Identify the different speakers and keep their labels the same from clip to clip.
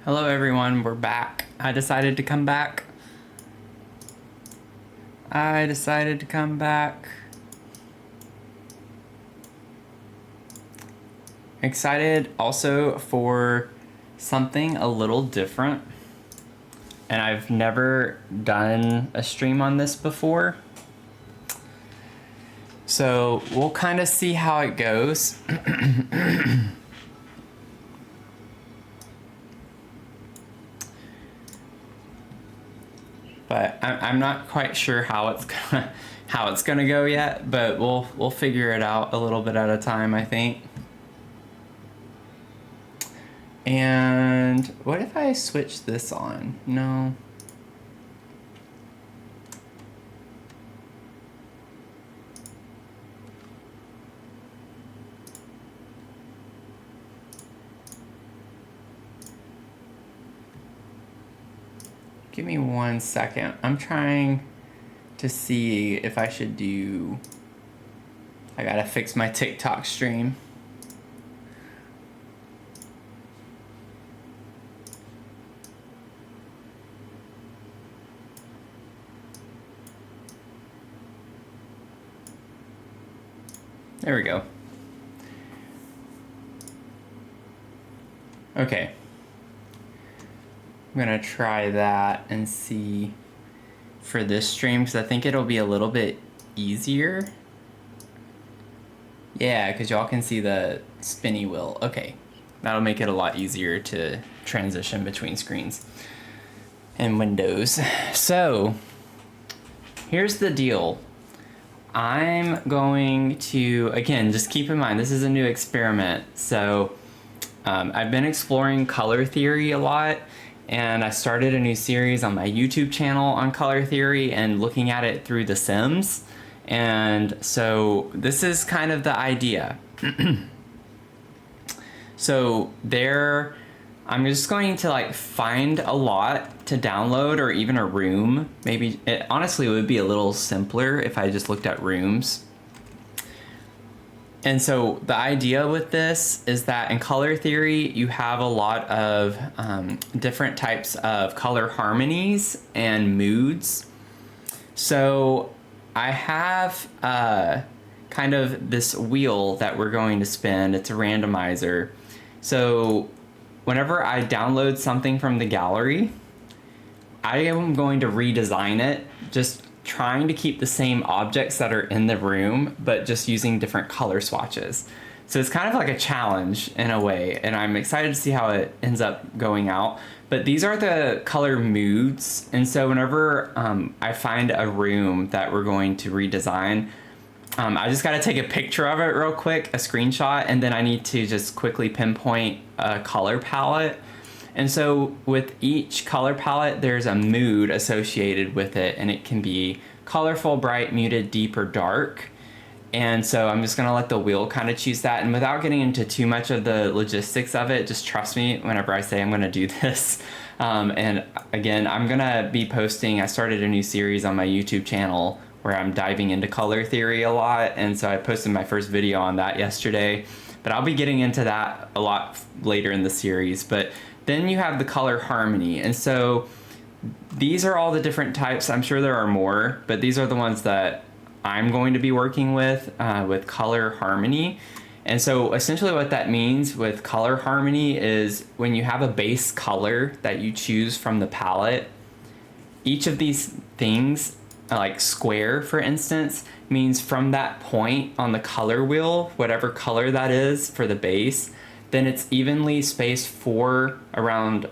Speaker 1: Hello everyone, we're back. I decided to come back. Excited also for something a little different. And I've never done a stream on this before. So we'll kind of see how it goes. But I'm not quite sure how it's gonna go yet, but we'll figure it out a little bit at a time, I think. And what if I switch this on? No. Give me 1 second. I'm trying to see if I should do... I gotta fix my TikTok stream. There we go. Okay. I'm gonna try that and see for this stream because I think it'll be a little bit easier. Yeah, because y'all can see the spinny wheel. Okay, that'll make it a lot easier to transition between screens and windows. So here's the deal. I'm going to, again, just keep in mind, this is a new experiment. So I've been exploring color theory a lot, and I started a new series on my YouTube channel on color theory and looking at it through The Sims. And so this is kind of the idea. So I'm just going to like find a lot to download, or even a room. Maybe it honestly would be a little simpler if I just looked at rooms. And so the idea with this is that in color theory, you have a lot of different types of color harmonies and moods. So I have kind of this wheel that we're going to spin. It's a randomizer. So whenever I download something from the gallery, I am going to redesign it, just trying to keep the same objects that are in the room, but just using different color swatches. So it's kind of like a challenge in a way, and I'm excited to see how it ends up going out. But these are the color moods, and so whenever I find a room that we're going to redesign, I just gotta take a picture of it real quick, a screenshot, and then I need to just quickly pinpoint a color palette. And so with each color palette, there's a mood associated with it, and it can be colorful, bright, muted, deep, or dark. And so I'm just gonna let the wheel kind of choose that. And without getting into too much of the logistics of it, just trust me whenever I say I'm gonna do this. And again, I'm gonna be posting, I started a new series on my YouTube channel where I'm diving into color theory a lot. And so I posted my first video on that yesterday, but I'll be getting into that a lot later in the series. But then you have the color harmony. And so these are all the different types. I'm sure there are more, but these are the ones that I'm going to be working with color harmony. And so essentially what that means with color harmony is when you have a base color that you choose from the palette, each of these things, like square for instance, means from that point on the color wheel, whatever color that is for the base, then it's evenly spaced around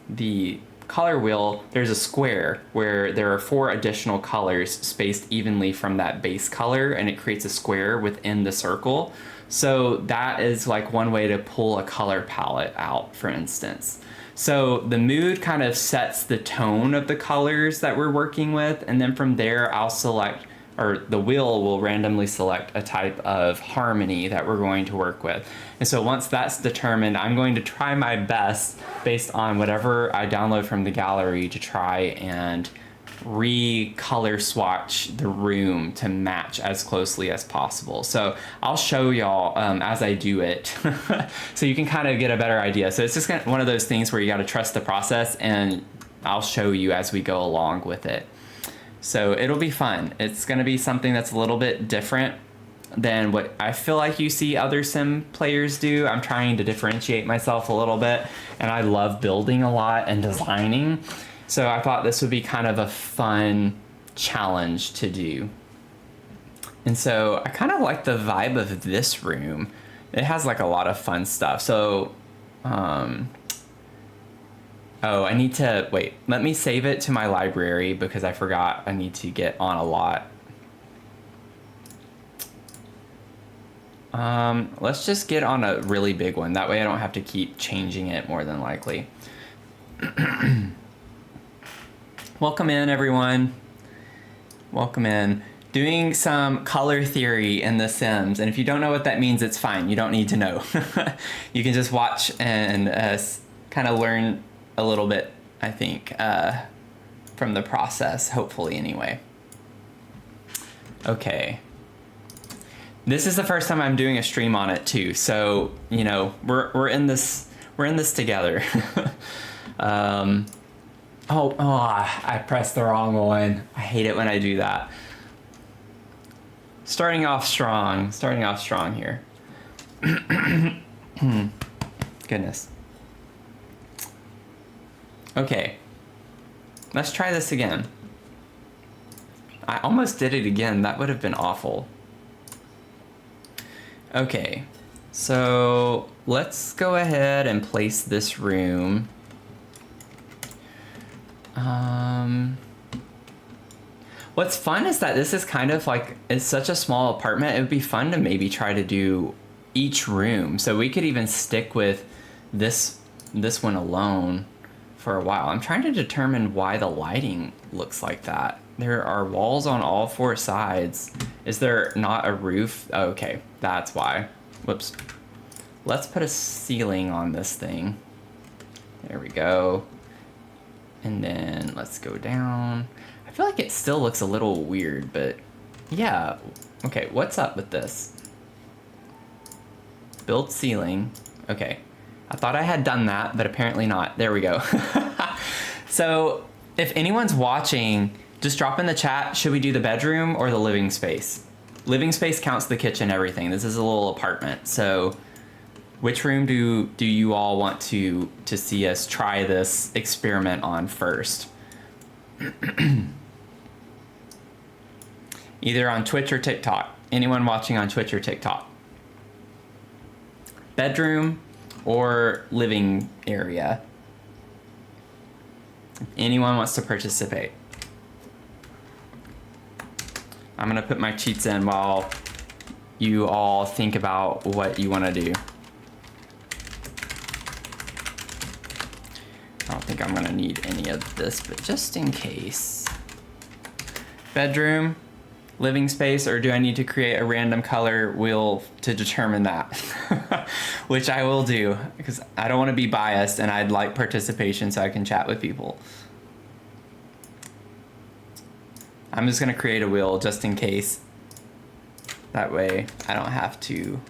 Speaker 1: the color wheel. There's a square where there are 4 additional colors spaced evenly from that base color, and it creates a square within the circle. So that is like one way to pull a color palette out, for instance. So the mood kind of sets the tone of the colors that we're working with, and then from there I'll select, or the wheel will randomly select a type of harmony that we're going to work with. And so once that's determined, I'm going to try my best based on whatever I download from the gallery to try and re-color swatch the room to match as closely as possible. So I'll show y'all as I do it so you can kind of get a better idea. So it's just kind of one of those things where you got to trust the process, and I'll show you as we go along with it. So it'll be fun. It's going to be something that's a little bit different than what I feel like you see other sim players do. I'm trying to differentiate myself a little bit, and I love building a lot and designing. So I thought this would be kind of a fun challenge to do. And so I kind of like the vibe of this room. It has like a lot of fun stuff. So, oh, I need to, wait, let me save it to my library because I forgot I need to get on a lot. Let's just get on a really big one. That way I don't have to keep changing it more than likely. Welcome in, everyone. Welcome in. Doing some color theory in The Sims, and if you don't know what that means, it's fine. You don't need to know. You can just watch and kind of learn a little bit, I think, from the process, hopefully anyway. Okay. This is the first time I'm doing a stream on it too, so you know we're in this together. Oh, I pressed the wrong one. I hate it when I do that. Starting off strong here. Goodness. Okay, let's try this again. I almost did it again. That would have been awful. Okay, so let's go ahead and place this room. What's fun is that this is kind of like, it's such a small apartment. It would be fun to maybe try to do each room. So we could even stick with this one alone for a while. I'm trying to determine why the lighting looks like that. There are walls on all four sides. Is there not a roof? Oh, okay, that's why. Whoops. Let's put a ceiling on this thing. There we go. And then let's go down. I feel like it still looks a little weird, but yeah. Okay, what's up with this? Build ceiling. Okay. I thought I had done that, but apparently not. There we go. So if anyone's watching, just drop in the chat, should we do the bedroom or the living space? Living space counts the kitchen, everything. This is a little apartment, so which room do you all want to see us try this experiment on first? Either on Twitch or TikTok. Anyone watching on Twitch or TikTok? Bedroom or living area? If anyone wants to participate. I'm gonna put my cheats in while you all think about what you want to do. I don't think I'm gonna need any of this, but just in case. Bedroom, living space, or do I need to create a random color wheel to determine that? Which I will do, because I don't want to be biased and I'd like participation so I can chat with people. I'm just gonna create a wheel just in case. That way I don't have to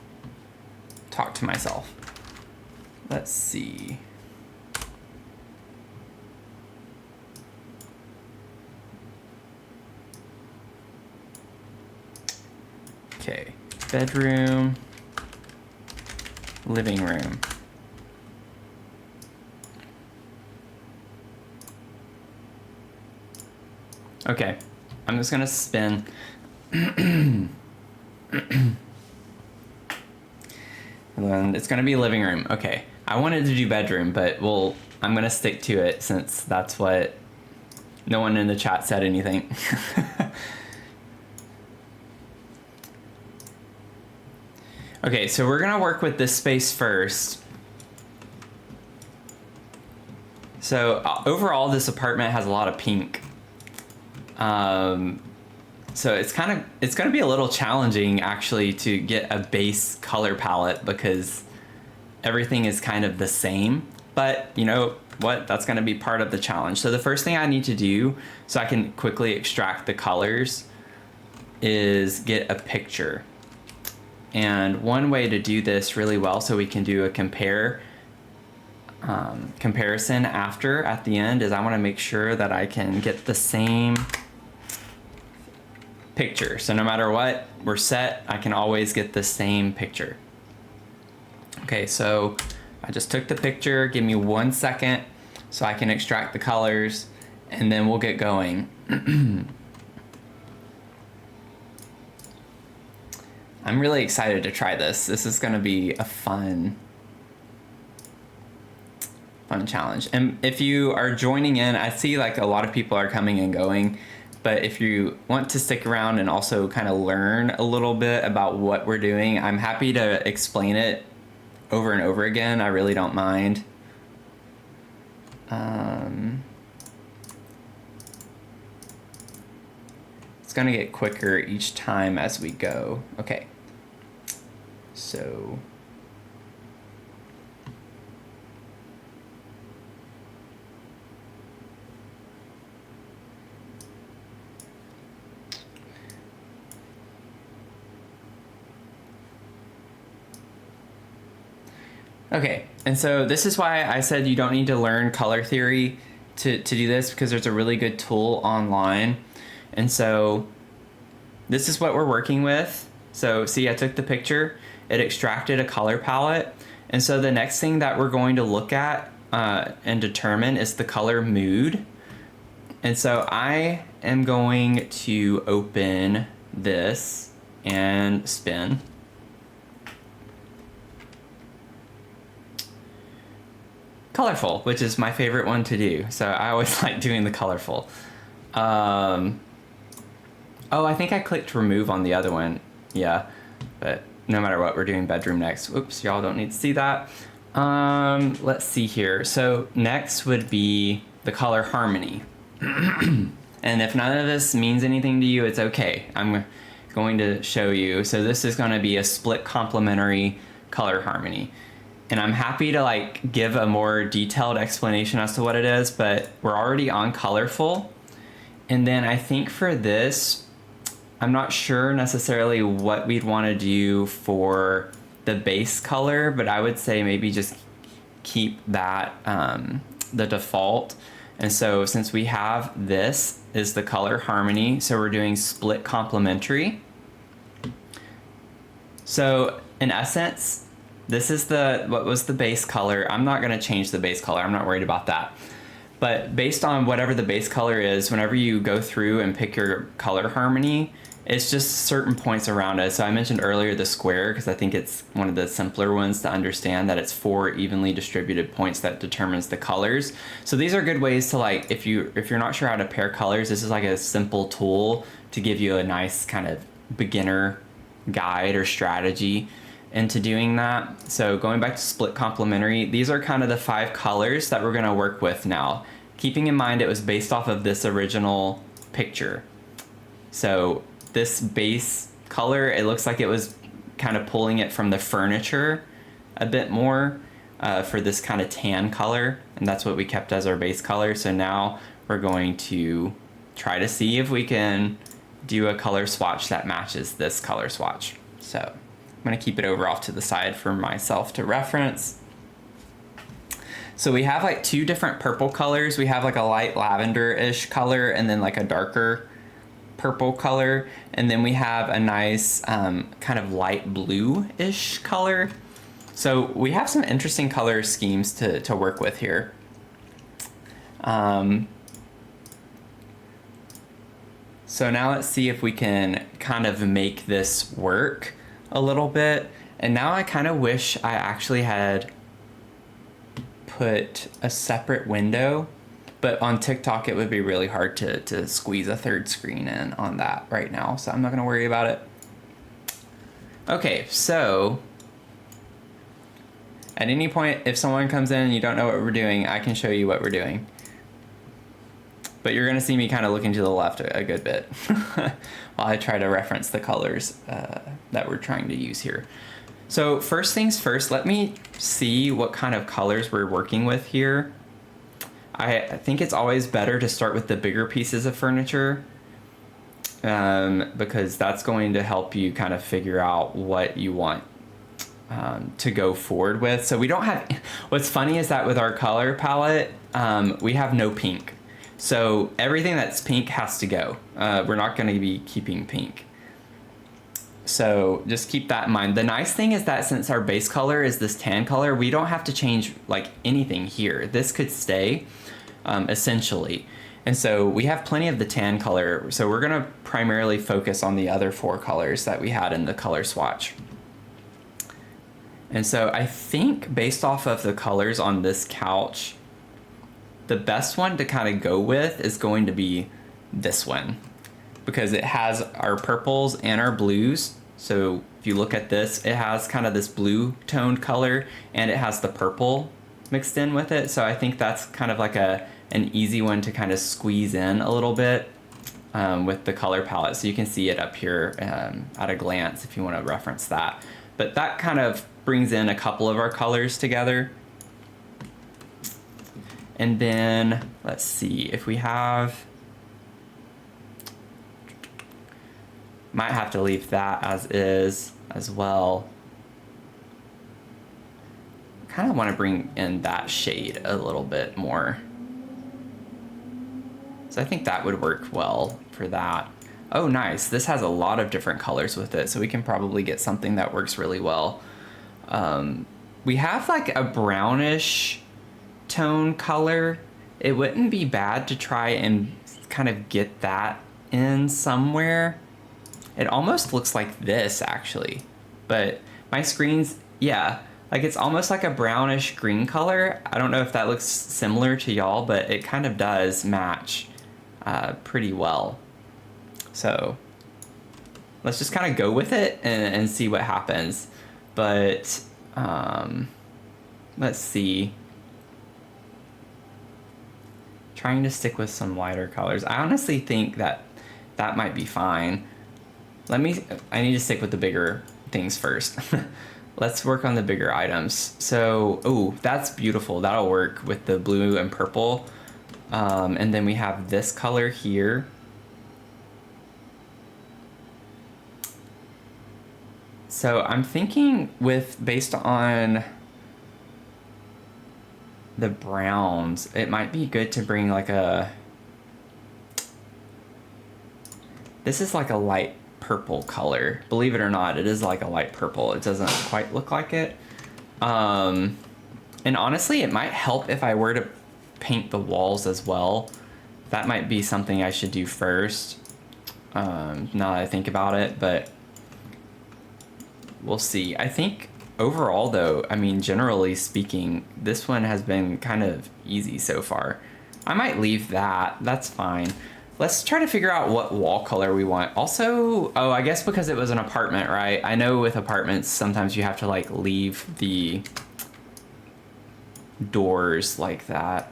Speaker 1: talk to myself. Let's see. Okay, bedroom, living room. Okay, I'm just gonna spin. And then it's gonna be living room. Okay, I wanted to do bedroom, but I'm gonna stick to it since that's what, no one in the chat said anything. Okay, so we're gonna work with this space first. So overall, this apartment has a lot of pink. So it's gonna be a little challenging actually to get a base color palette because everything is kind of the same. But you know, what? That's going to be part of the challenge. So the first thing I need to do so I can quickly extract the colors is get a picture. And one way to do this really well so we can do a comparison after at the end is I want to make sure that I can get the same picture. So no matter what, we're set. I can always get the same picture. Okay, so I just took the picture. Give me 1 second so I can extract the colors and then we'll get going. I'm really excited to try this. This is gonna be a fun challenge. And if you are joining in, I see like a lot of people are coming and going, but if you want to stick around and also kind of learn a little bit about what we're doing, I'm happy to explain it over and over again. I really don't mind. It's gonna get quicker each time as we go. Okay, so okay, and so this is why I said you don't need to learn color theory to do this, because there's a really good tool online. And so this is what we're working with. So see, I took the picture, it extracted a color palette. And so the next thing that we're going to look at and determine is the color mood. And so I am going to open this and spin. Colorful, which is my favorite one to do. So I always like doing the colorful. Oh, I think I clicked remove on the other one. Yeah, but no matter what, we're doing bedroom next. Oops, y'all don't need to see that. Let's see here. So next would be the color harmony. And if none of this means anything to you, it's okay. I'm going to show you. So this is going to be a split complementary color harmony. And I'm happy to like give a more detailed explanation as to what it is, but we're already on colorful. And then I think for this, I'm not sure necessarily what we'd want to do for the base color, but I would say maybe just keep that the default. And so since we have this is the color harmony, so we're doing split complementary. So in essence, this is what was the base color. I'm not going to change the base color. I'm not worried about that. But based on whatever the base color is, whenever you go through and pick your color harmony, it's just certain points around it. So I mentioned earlier the square, because I think it's one of the simpler ones to understand, that it's 4 evenly distributed points that determines the colors. So these are good ways to, like, if you're not sure how to pair colors, this is like a simple tool to give you a nice kind of beginner guide or strategy into doing that. So going back to split complementary, these are kind of the 5 colors that we're going to work with now, keeping in mind it was based off of this original picture. So this base color, it looks like it was kind of pulling it from the furniture a bit more for this kind of tan color, and that's what we kept as our base color. So now we're going to try to see if we can do a color swatch that matches this color swatch. So I'm going to keep it over off to the side for myself to reference. So we have like 2 different purple colors. We have like a light lavender-ish color and then like a darker purple color. And then we have a nice kind of light blue-ish color. So we have some interesting color schemes to work with here. So now let's see if we can kind of make this work a little bit. And now I kind of wish I actually had put a separate window, but on TikTok it would be really hard to squeeze a third screen in on that right now, so I'm not going to worry about it. Okay, so at any point if someone comes in and you don't know what we're doing, I can show you what we're doing. But you're going to see me kind of looking to the left a good bit while I try to reference the colors that we're trying to use here. So first things first, let me see what kind of colors we're working with here. I think it's always better to start with the bigger pieces of furniture, because that's going to help you kind of figure out what you want to go forward with. So we don't have, what's funny is that with our color palette, we have no pink. So everything that's pink has to go. We're not going to be keeping pink. So just keep that in mind. The nice thing is that since our base color is this tan color, we don't have to change like anything here. This could stay essentially. And so we have plenty of the tan color. So we're going to primarily focus on the other 4 colors that we had in the color swatch. And so I think based off of the colors on this couch, the best one to kind of go with is going to be this one, because it has our purples and our blues. So if you look at this, it has kind of this blue toned color and it has the purple mixed in with it. So I think that's kind of like an easy one to kind of squeeze in a little bit with the color palette. So you can see it up here at a glance if you want to reference that. But that kind of brings in a couple of our colors together. And then let's see if we have, might have to leave that as is as well. Kind of want to bring in that shade a little bit more. So I think that would work well for that. Oh, nice. This has a lot of different colors with it, so we can probably get something that works really well. We have like a brownish tone color. It wouldn't be bad to try and kind of get that in somewhere. It almost looks like this actually, but my screen's, yeah, like it's almost like a brownish green color. I don't know if that looks similar to y'all, but it kind of does match pretty well. So let's just kind of go with it and see what happens. But let's see. Trying to stick with some lighter colors. I honestly think that that might be fine. I need to stick with the bigger things first. Let's work on the bigger items. So, oh, that's beautiful. That'll work with the blue and purple. And then we have this color here. So I'm thinking based on the browns, it might be good to bring like this is like a light purple color. Believe it or not, it is like a light purple. It doesn't quite look like it. And honestly, it might help if I were to paint the walls as well. That might be something I should do first, now that I think about it, but we'll see. I think overall though, I mean, generally speaking, this one has been kind of easy so far. I might leave that. That's fine. Let's try to figure out what wall color we want. Also, oh, I guess because it was an apartment, right? I know with apartments, sometimes you have to like leave the doors like that.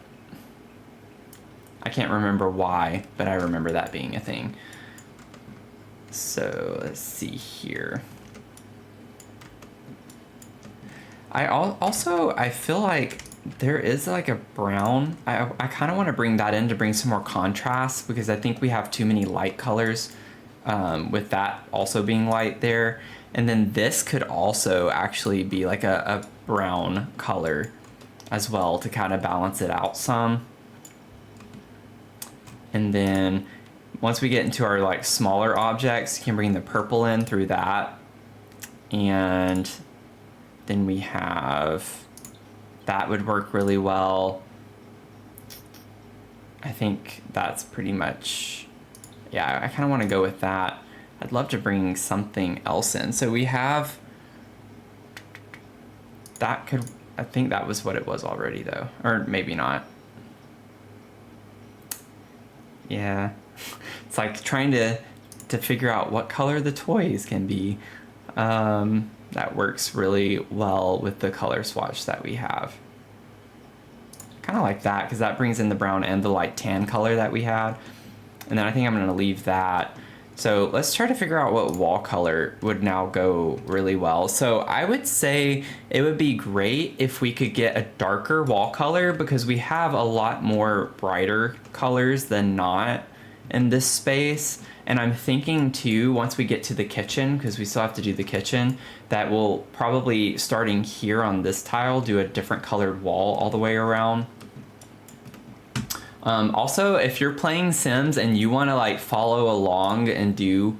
Speaker 1: I can't remember why, but I remember that being a thing. So let's see here. I feel like there is like a brown. I kind of want to bring that in to bring some more contrast, because I think we have too many light colors with that also being light there. And then this could also actually be like a brown color as well to kind of balance it out some. And then once we get into our like smaller objects, you can bring the purple in through that. And then we have, that would work really well. I think that's pretty much, yeah, I kind of want to go with that. I'd love to bring something else in. So we have, that could, I think that was what it was already though, or maybe not. Yeah, it's like trying to figure out what color the toys can be. That works really well with the color swatch that we have. Kind of like that, because that brings in the brown and the light tan color that we had. And then I think I'm going to leave that. So let's try to figure out what wall color would now go really well. So I would say it would be great if we could get a darker wall color, because we have a lot more brighter colors than not in this space. And I'm thinking too, once we get to the kitchen, because we still have to do the kitchen, that we'll probably, starting here on this tile, do a different colored wall all the way around. Also, if you're playing Sims and you want to like follow along and do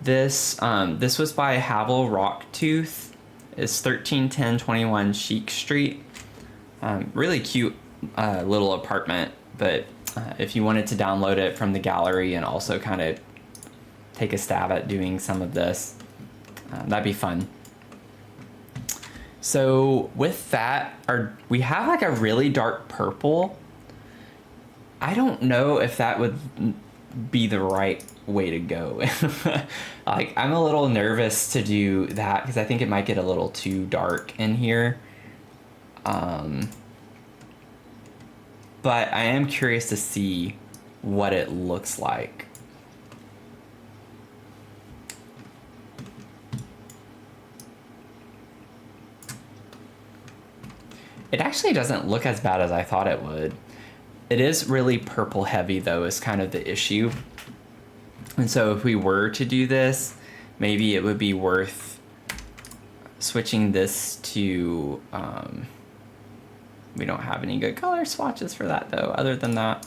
Speaker 1: this, this was by Havel Rocktooth. It's 131021 Chic Street. Really cute little apartment, but if you wanted to download it from the gallery and also kind of take a stab at doing some of this, that'd be fun. So with that, we have like a really dark purple. I don't know if that would be the right way to go. Like, I'm a little nervous to do that because I think it might get a little too dark in here. But I am curious to see what it looks like. It actually doesn't look as bad as I thought it would. It is really purple heavy though, is kind of the issue. And so if we were to do this, maybe it would be worth switching this to, we don't have any good color swatches for that though. Other than that,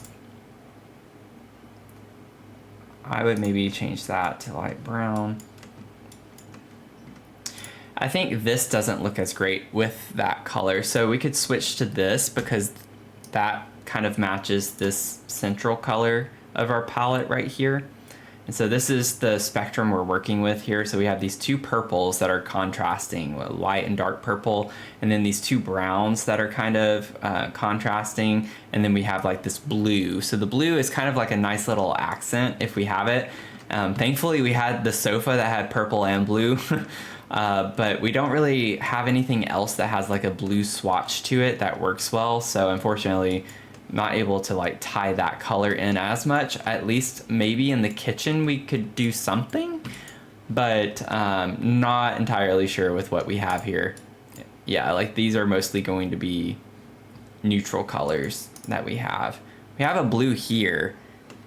Speaker 1: I would maybe change that to light brown. I think this doesn't look as great with that color. So we could switch to this because that kind of matches this central color of our palette right here. And so this is the spectrum we're working with here. So we have these two purples that are contrasting, light and dark purple, and then these two browns that are kind of contrasting, and then we have like this blue. So the blue is kind of like a nice little accent if we have it. Thankfully we had the sofa that had purple and blue, but we don't really have anything else that has like a blue swatch to it that works well. So unfortunately, not able to like tie that color in as much. At least maybe in the kitchen we could do something, but not entirely sure with what we have here. Yeah, like these are mostly going to be neutral colors that we have. We have a blue here,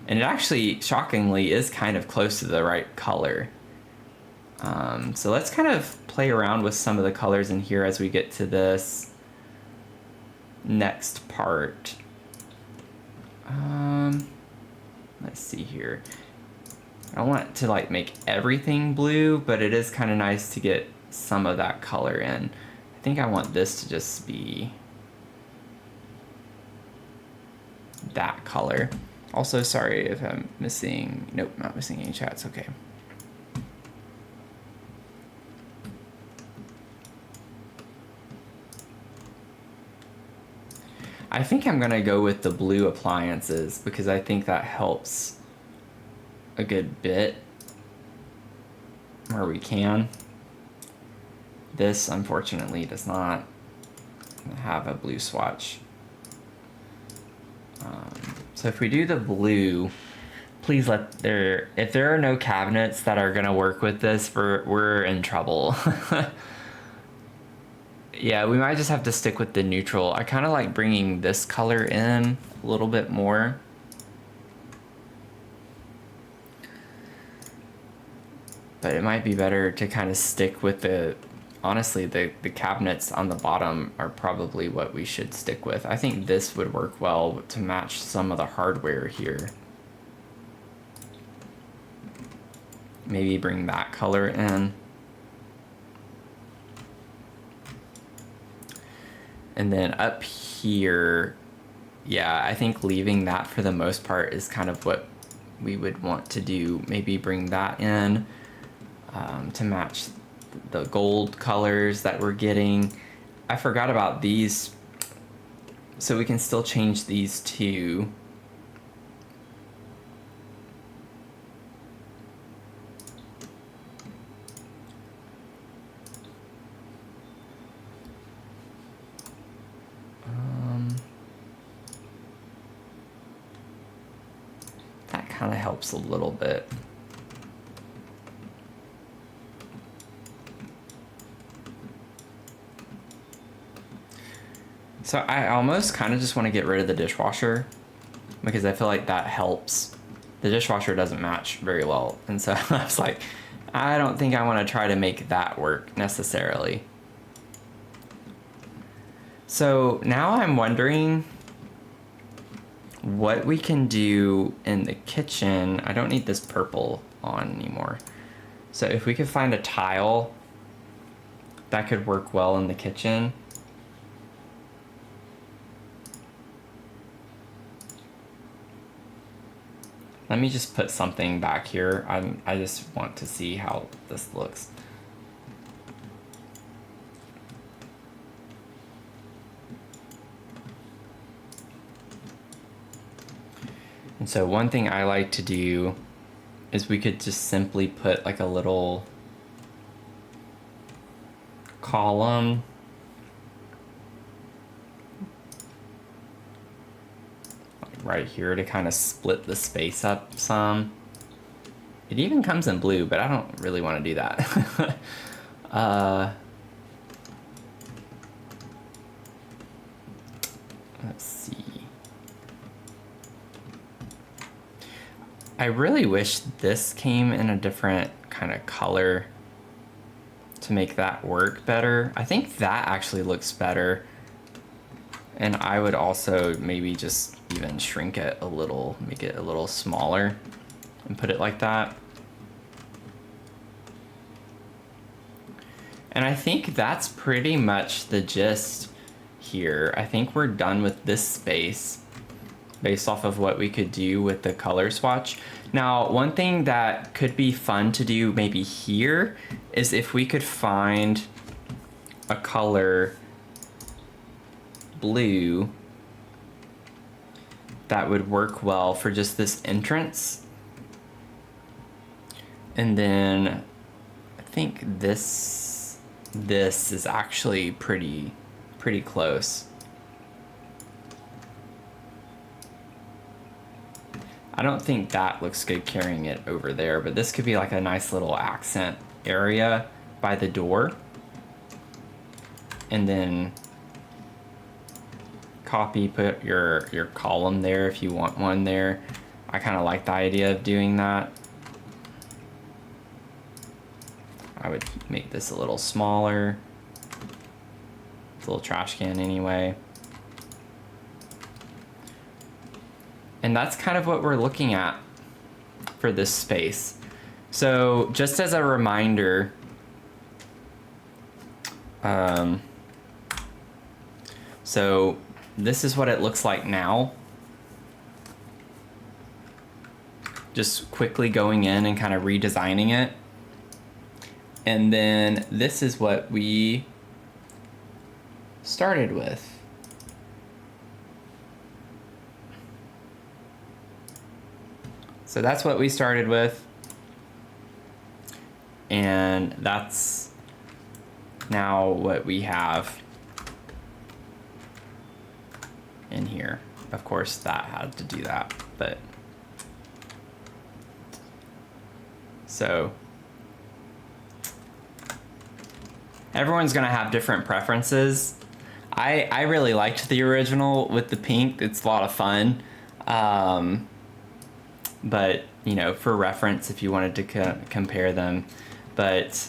Speaker 1: and it actually shockingly is kind of close to the right color. So let's kind of play around with some of the colors in here as we get to this next part. Let's see here. I don't want to like make everything blue, but it is kind of nice to get some of that color in. I think I want this to just be that color. Also, sorry if I'm missing, nope, not missing any chats, okay. I think I'm gonna go with the blue appliances because I think that helps a good bit where we can. This unfortunately does not have a blue swatch. So if we do the blue, please if there are no cabinets that are gonna work with this, we're in trouble. Yeah, we might just have to stick with the neutral. I kind of like bringing this color in a little bit more. But it might be better to kind of stick with honestly, the cabinets on the bottom are probably what we should stick with. I think this would work well to match some of the hardware here. Maybe bring that color in. And then up here, yeah, I think leaving that for the most part is kind of what we would want to do. Maybe bring that in to match the gold colors that we're getting. I forgot about these, so we can still change these two. That kind of helps a little bit. So I almost kind of just want to get rid of the dishwasher because I feel like that helps. The dishwasher doesn't match very well. And so I was like, I don't think I want to try to make that work necessarily. So now I'm wondering what we can do in the kitchen. I don't need this purple on anymore. So if we could find a tile that could work well in the kitchen. Let me just put something back here. I just want to see how this looks. And so one thing I like to do is we could just simply put like a little column right here to kind of split the space up some. It even comes in blue, but I don't really want to do that. Let's see. I really wish this came in a different kind of color to make that work better. I think that actually looks better. And I would also maybe just even shrink it a little, make it a little smaller and put it like that. And I think that's pretty much the gist here. I think we're done with this space based off of what we could do with the color swatch. Now, one thing that could be fun to do maybe here is if we could find a color blue that would work well for just this entrance. And then I think this is actually pretty close. I don't think that looks good carrying it over there, but this could be like a nice little accent area by the door. And then copy, put your column there if you want one there. I kind of like the idea of doing that. I would make this a little smaller. It's a little trash can anyway. And that's kind of what we're looking at for this space. So just as a reminder, so this is what it looks like now. Just quickly going in and kind of redesigning it. And then this is what we started with. So that's what we started with. And that's now what we have in here. Of course, that had to do that, but so everyone's gonna have different preferences. I really liked the original with the pink. It's a lot of fun. But, you know, for reference, if you wanted to compare them. But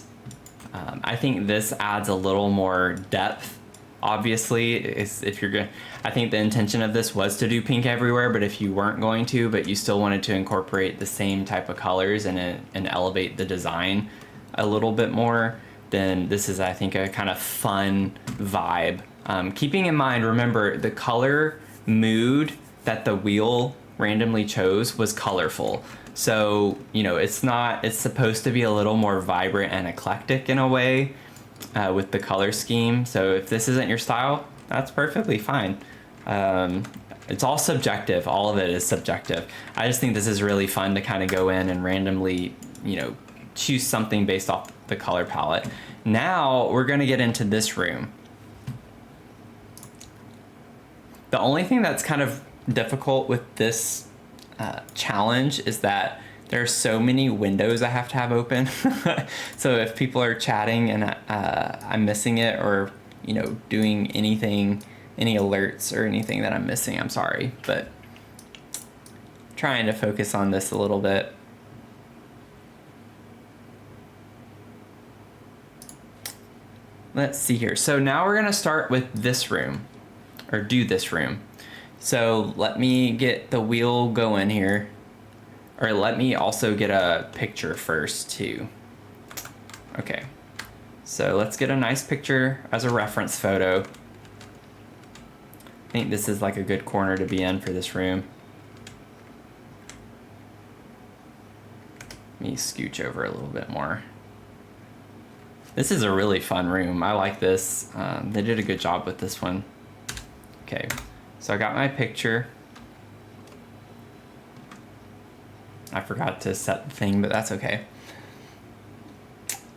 Speaker 1: I think this adds a little more depth. Obviously, if you're going, I think the intention of this was to do pink everywhere, but if you weren't going to, but you still wanted to incorporate the same type of colors and elevate the design a little bit more, then this is, I think, a kind of fun vibe. Keeping in mind, remember, the color mood that the wheel randomly chose was colorful. So, you know, it's supposed to be a little more vibrant and eclectic in a way with the color scheme. So if this isn't your style, that's perfectly fine. It's all subjective. All of it is subjective. I just think this is really fun to kind of go in and randomly, you know, choose something based off the color palette. Now we're going to get into this room. The only thing that's kind of difficult with this challenge is that there are so many windows I have to have open. So if people are chatting and I'm missing it, or, you know, doing anything any alerts or anything that I'm missing, I'm sorry, but trying to focus on this a little bit. Let's see here. So now we're gonna start with this room, or do this room. So let me get the wheel going here, or let me also get a picture first too. Okay, so let's get a nice picture as a reference photo. I think this is like a good corner to be in for this room. Let me scooch over a little bit more. This is a really fun room. I like this. They did a good job with this one. Okay, so I got my picture. I forgot to set the thing, but that's okay.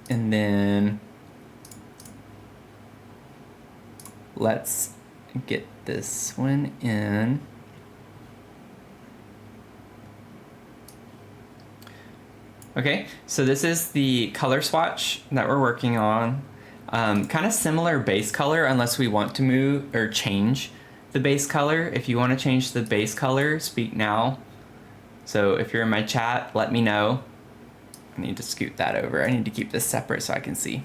Speaker 1: And then let's get this one in. Okay, so this is the color swatch that we're working on. Kind of similar base color, unless we want to move or change the base color. If you want to change the base color, speak now. So if you're in my chat, let me know. I need to scoot that over. I need to keep this separate so I can see.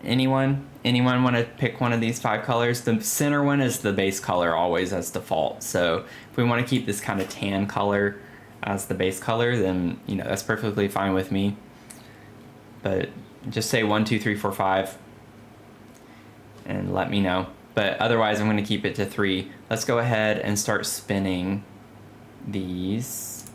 Speaker 1: Anyone want to pick one of these 5 colors? The center one is the base color always as default. So if we want to keep this kind of tan color as the base color, then that's perfectly fine with me. But just say 1, 2, 3, 4, 5 and let me know. But otherwise I'm going to keep it to 3. Let's go ahead and start spinning these.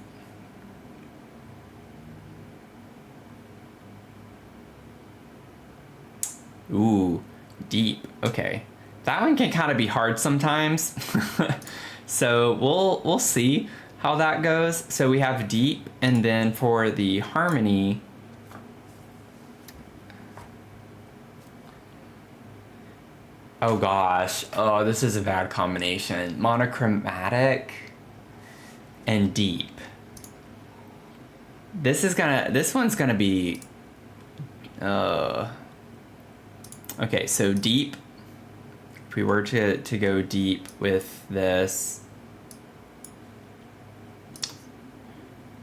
Speaker 1: Ooh, deep. Okay, that one can kind of be hard sometimes. So we'll see how that goes. So we have deep, and then for the harmony, oh gosh, oh, this is a bad combination. Monochromatic and deep. This one's gonna be okay, so deep. If we were to go deep with this,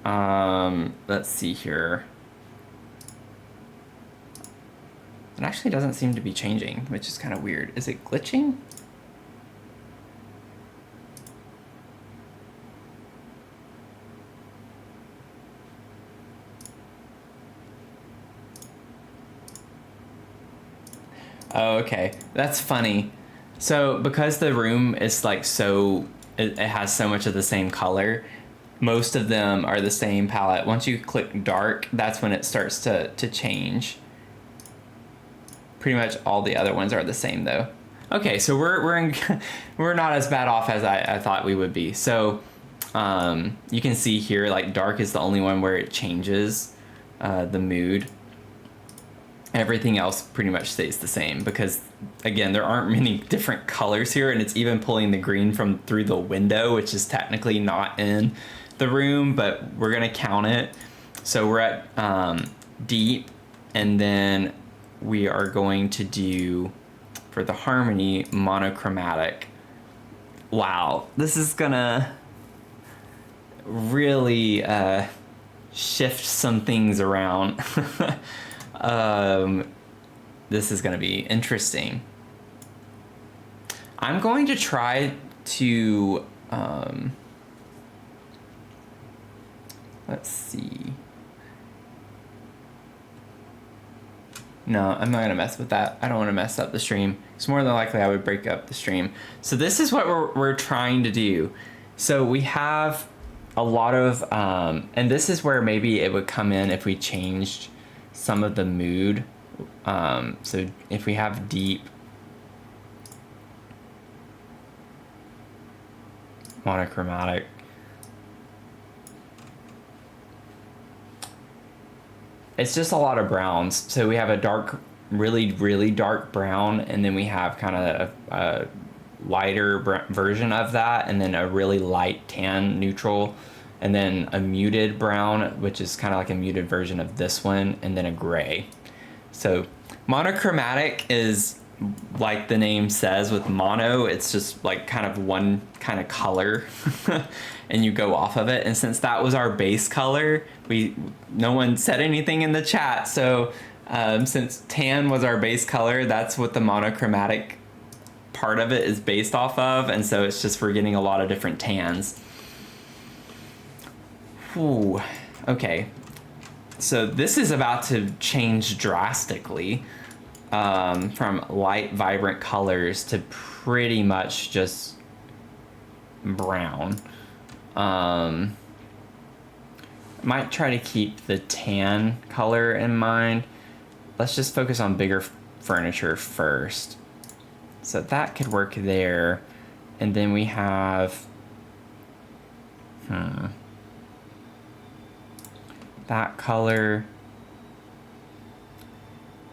Speaker 1: let's see here. It actually doesn't seem to be changing, which is kind of weird. Is it glitching? Oh, okay, that's funny. So because the room is like it has so much of the same color, most of them are the same palette. Once you click dark, that's when it starts to change. Pretty much all the other ones are the same though. Okay, so we're not as bad off as I thought we would be. So you can see here, like dark is the only one where it changes the mood. Everything else pretty much stays the same because, again, there aren't many different colors here, and it's even pulling the green from through the window, which is technically not in the room, but we're gonna count it. So we're at deep, and then we are going to do, for the harmony, monochromatic. Wow, this is gonna really shift some things around. This is going to be interesting. I'm going to try to, let's see. No, I'm not going to mess with that. I don't want to mess up the stream. It's more than likely I would break up the stream. So this is what we're trying to do. So we have a lot of, and this is where maybe it would come in if we changed some of the mood. So if we have deep, monochromatic, it's just a lot of browns. So we have a dark, really dark brown, and then we have kind of a lighter version of that, and then a really light tan neutral, and then a muted brown, which is kind of like a muted version of this one, and then a gray. So monochromatic is like the name says with mono, it's just like kind of one kind of color and you go off of it. And since that was our base color, no one said anything in the chat. So since tan was our base color, that's what the monochromatic part of it is based off of. And so it's just we're getting a lot of different tans. Ooh, okay. So this is about to change drastically. From light, vibrant colors to pretty much just brown. Might try to keep the tan color in mind. Let's just focus on bigger furniture first. So that could work there. And then we have... that color...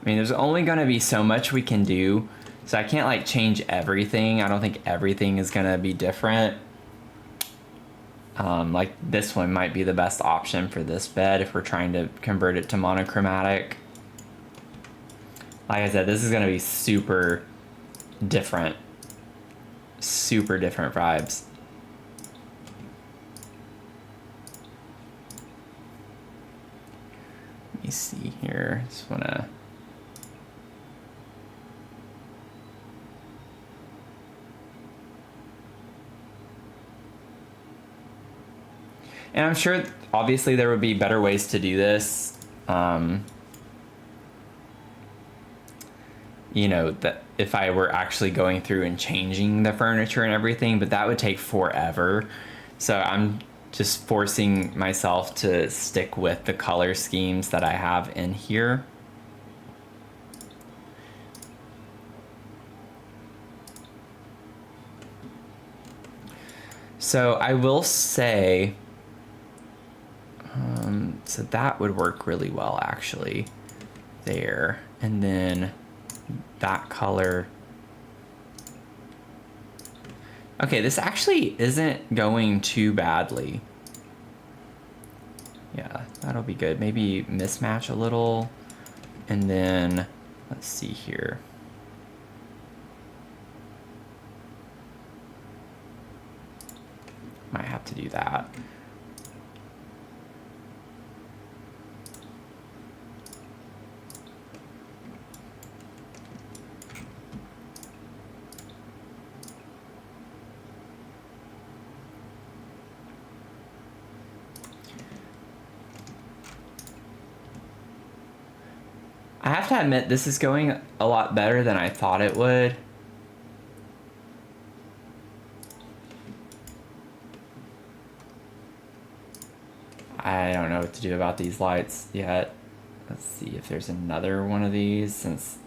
Speaker 1: I mean, there's only going to be so much we can do, so I can't like change everything. I don't think everything is going to be different. Like this one might be the best option for this bed if we're trying to convert it to monochromatic. Like I said, this is going to be super different vibes. Let me see here. Just want to... And I'm sure, obviously, there would be better ways to do this. You know, that if I were actually going through and changing the furniture and everything, but that would take forever. So I'm just forcing myself to stick with the color schemes that I have in here. So I will say... so that would work really well, actually, there. And then that color. Okay, this actually isn't going too badly. Yeah, that'll be good. Maybe mismatch a little. And then, let's see here. Might have to do that. I have to admit, this is going a lot better than I thought it would. I don't know what to do about these lights yet. Let's see if there's another one of these, since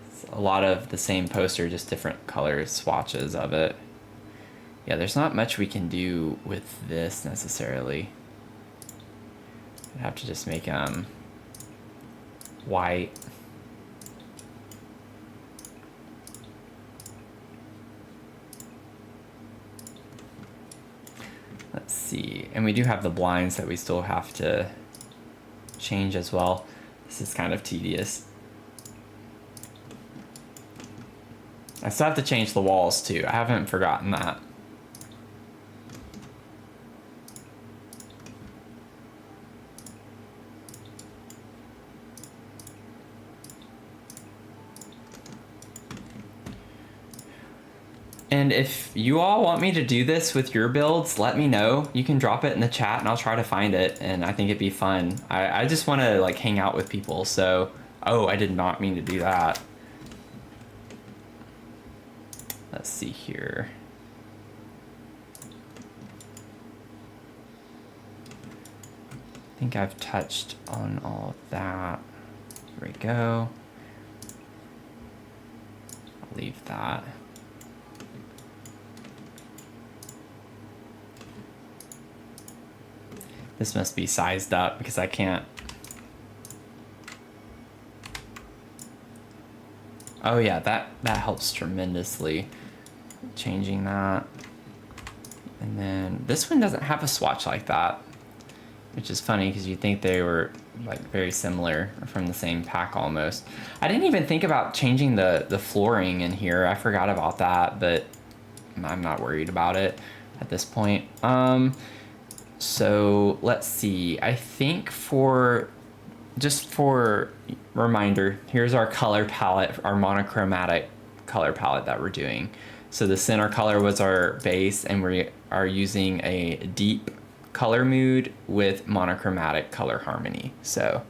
Speaker 1: it's a lot of the same poster, just different color swatches of it. Yeah, there's not much we can do with this necessarily. I'd have to just make white. Let's see, and we do have the blinds that we still have to change as well. This is kind of tedious. I still have to change the walls too. I haven't forgotten that. And if you all want me to do this with your builds, let me know. You can drop it in the chat and I'll try to find it, and I think it'd be fun. I just want to like hang out with people, so... Oh, I did not mean to do that. Let's see here. I think I've touched on all of that. Here we go. I'll leave that. This must be sized up because I can't. Oh yeah, that helps tremendously. Changing that. And then this one doesn't have a swatch like that, which is funny because you think they were like very similar from the same pack almost. I didn't even think about changing the flooring in here. I forgot about that, but I'm not worried about it at this point. So let's see. I think just for reminder, here's our color palette, our monochromatic color palette that we're doing. So the center color was our base, and we are using a deep color mood with monochromatic color harmony. So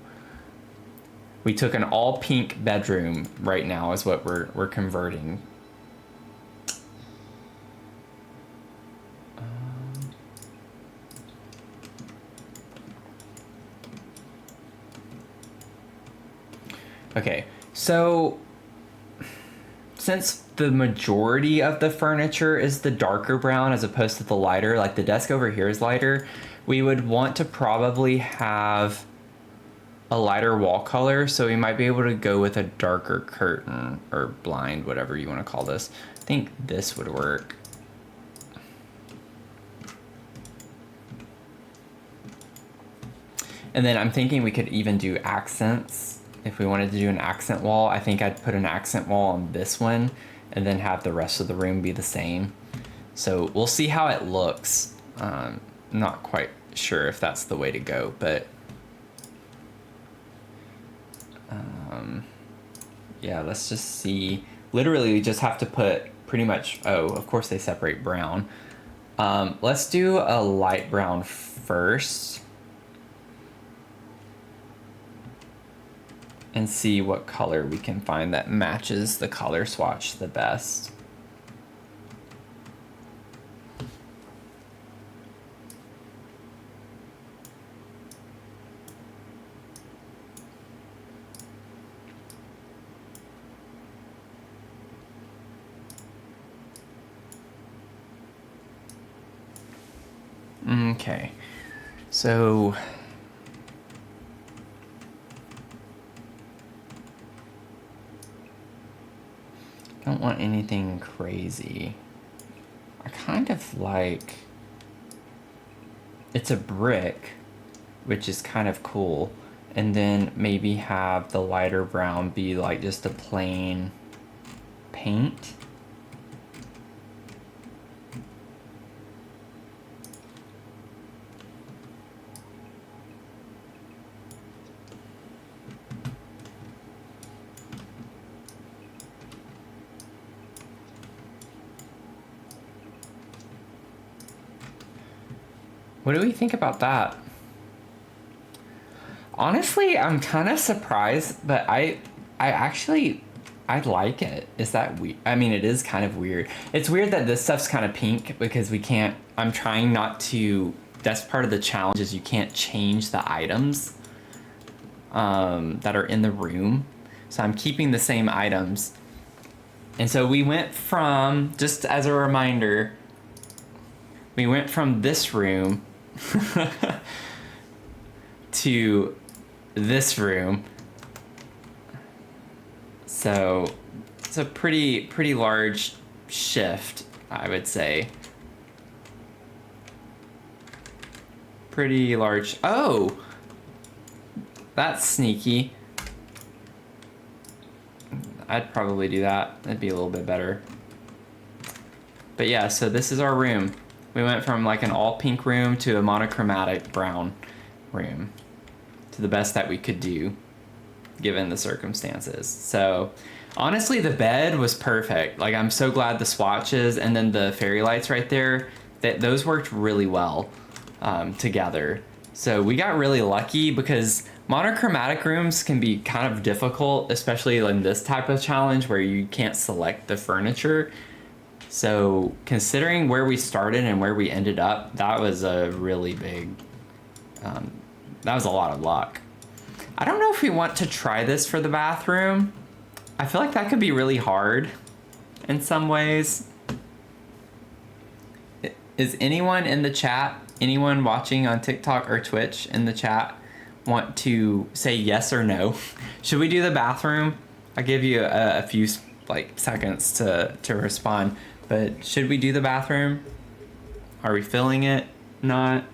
Speaker 1: we took an all pink bedroom right now is what we're converting. Okay, so since the majority of the furniture is the darker brown as opposed to the lighter, like the desk over here is lighter, we would want to probably have a lighter wall color, so we might be able to go with a darker curtain or blind, whatever you want to call this. I think this would work. And then I'm thinking we could even do accents. If we wanted to do an accent wall, I think I'd put an accent wall on this one and then have the rest of the room be the same. So we'll see how it looks. Not quite sure if that's the way to go, but yeah, let's just see. Literally, we just have to put pretty much, oh, of course they separate brown. Let's do a light brown first and see what color we can find that matches the color swatch the best. Okay, so don't want anything crazy. I kind of like, it's a brick, which is kind of cool, and then maybe have the lighter brown be like just a plain paint. What do we think about that? Honestly, I'm kind of surprised, but I like it. Is that weird? I mean, it is kind of weird. It's weird that this stuff's kind of pink because we can't, I'm trying not to, that's part of the challenge is you can't change the items that are in the room. So I'm keeping the same items. And so we went from, just as a reminder, we went from this room to this room. So it's a pretty large shift, I would say. Pretty large. Oh, that's sneaky. I'd probably do that. That'd be a little bit better. But yeah, so this is our room. We went from like an all pink room to a monochromatic brown room, to the best that we could do given the circumstances. So honestly, the bed was perfect. Like, I'm so glad the swatches and then the fairy lights right there, that those worked really well together. So we got really lucky because monochromatic rooms can be kind of difficult, especially in this type of challenge where you can't select the furniture. So considering where we started and where we ended up, that was a really big, that was a lot of luck. I don't know if we want to try this for the bathroom. I feel like that could be really hard in some ways. Is anyone in the chat, anyone watching on TikTok or Twitch in the chat, want to say yes or no? Should we do the bathroom? I'll give you a few seconds to respond. But should we do the bathroom? Are we filling it? Not?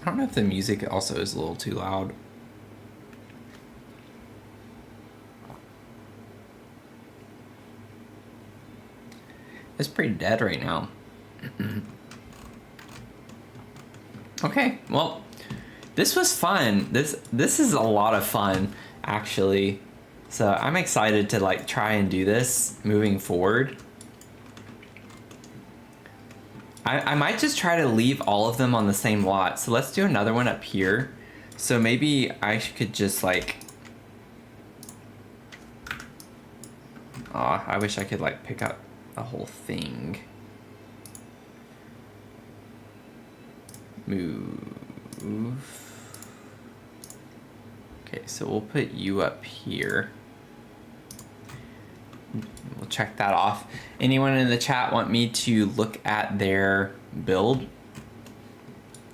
Speaker 1: I don't know if the music also is a little too loud. It's pretty dead right now. Okay, well, this was fun. This is a lot of fun, actually. So I'm excited to like try and do this moving forward. I might just try to leave all of them on the same lot. So let's do another one up here. So maybe I could just like... Aw, I wish I could like pick up the whole thing. Move. Okay, so we'll put you up here. We'll check that off. Anyone in the chat want me to look at their build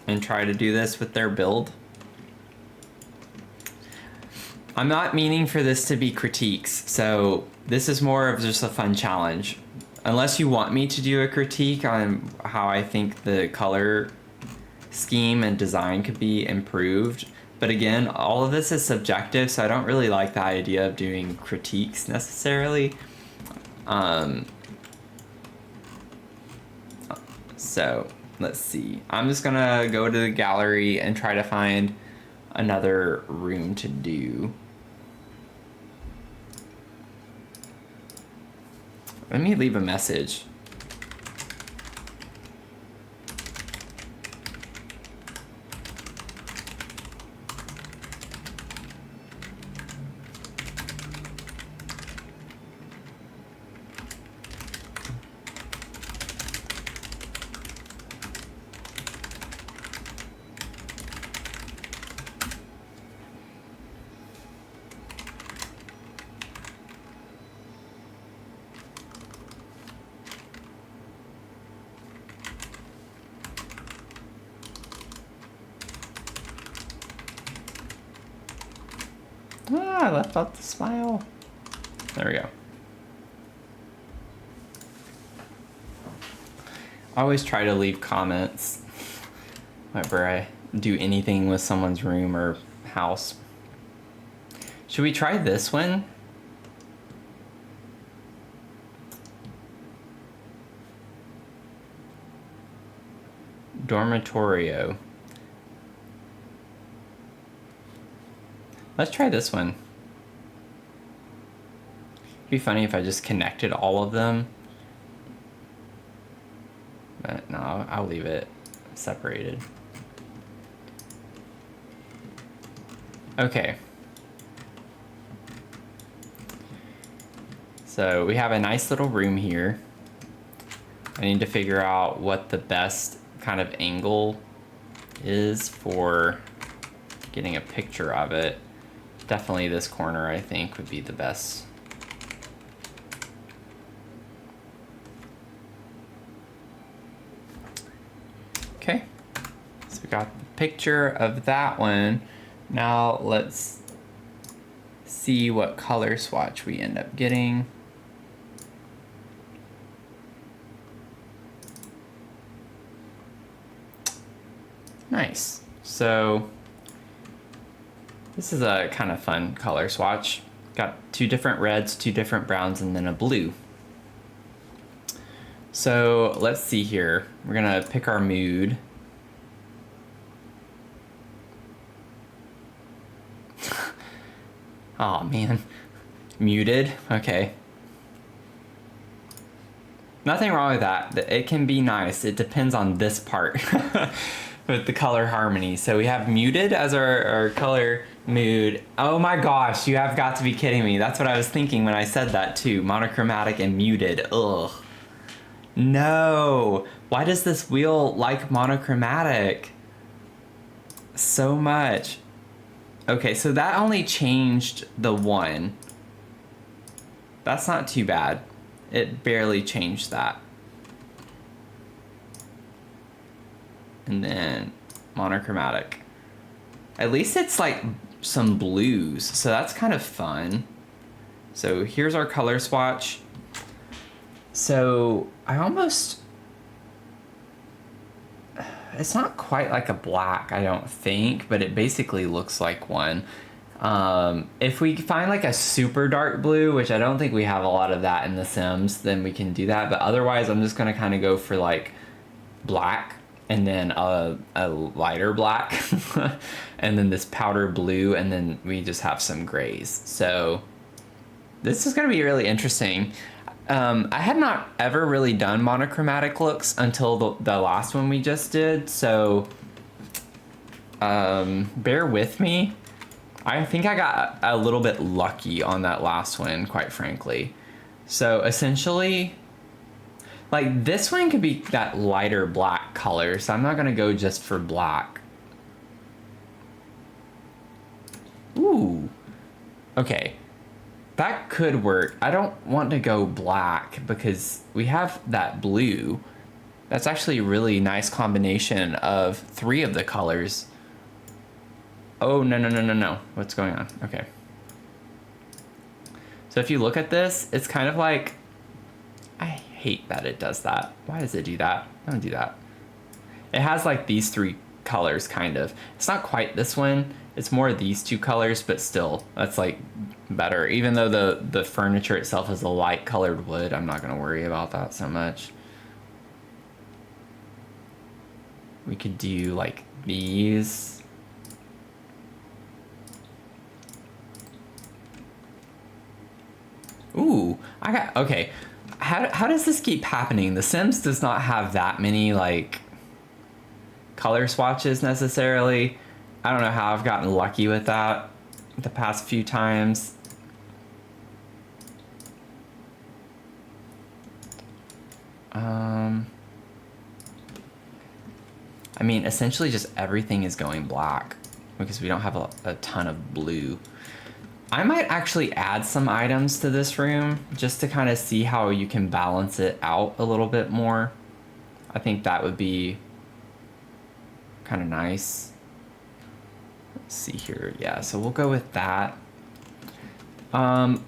Speaker 1: and try to do this with their build? I'm not meaning for this to be critiques, so this is more of just a fun challenge. Unless you want me to do a critique on how I think the color scheme and design could be improved. But again, all of this is subjective, so I don't really like the idea of doing critiques necessarily. So let's see. I'm just gonna go to the gallery and try to find another room to do. Let me leave a message. I left out the smile. There we go. I always try to leave comments whenever I do anything with someone's room or house. Should we try this one? Dormitorio. Let's try this one. It'd be funny if I just connected all of them. But no, I'll leave it separated. Okay. So we have a nice little room here. I need to figure out what the best kind of angle is for getting a picture of it. Definitely this corner, I think, would be the best. Okay, so we got the picture of that one. Now let's see what color swatch we end up getting. Nice. So this is a kind of fun color swatch. Got two different reds, two different browns, and then a blue. So let's see here. We're gonna pick our mood. Oh man, muted, okay. Nothing wrong with that. It can be nice. It depends on this part with the color harmony. So we have muted as our color mood. Oh my gosh, you have got to be kidding me. That's what I was thinking when I said that too. Monochromatic and muted, ugh. No, why does this wheel like monochromatic so much? Okay, so that only changed the one. That's not too bad. It barely changed that. And then monochromatic. At least it's like some blues, so that's kind of fun. So here's our color swatch. So I almost, it's not quite like a black, I don't think, but it basically looks like one. If we find like a super dark blue, which I don't think we have a lot of that in The Sims, then we can do that. But otherwise, I'm just gonna kind of go for like black and then a lighter black and then this powder blue, and then we just have some grays. So this is gonna be really interesting. I had not ever really done monochromatic looks until the last one we just did, so bear with me. I think I got a little bit lucky on that last one, quite frankly. So essentially, like this one could be that lighter black color, so I'm not gonna go just for black. Ooh, okay. That could work. I don't want to go black because we have that blue. That's actually a really nice combination of 3 of the colors. Oh, no. What's going on? Okay. So if you look at this, it's kind of like, I hate that it does that. Why does it do that? Don't do that. It has like these 3 colors, kind of. It's not quite this one. It's more these 2 colors, but still, that's like better. Even though the furniture itself is a light colored wood, I'm not gonna worry about that so much. We could do like these. Ooh, okay. How does this keep happening? The Sims does not have that many like color swatches necessarily. I don't know how I've gotten lucky with that the past few times. I mean, essentially just everything is going black because we don't have a ton of blue. I might actually add some items to this room just to kind of see how you can balance it out a little bit more. I think that would be kind of nice. Let's see here. Yeah, so we'll go with that.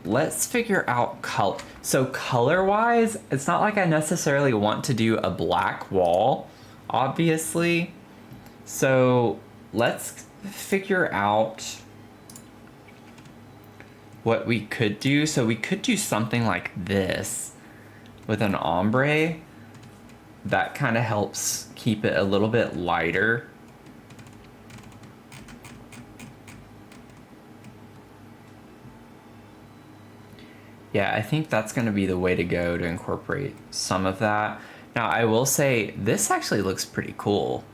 Speaker 1: Let's figure out color. So color-wise, it's not like I necessarily want to do a black wall, obviously. So let's figure out what we could do. So we could do something like this with an ombre. That kind of helps keep it a little bit lighter. Yeah, I think that's going to be the way to go to incorporate some of that. Now, I will say this actually looks pretty cool.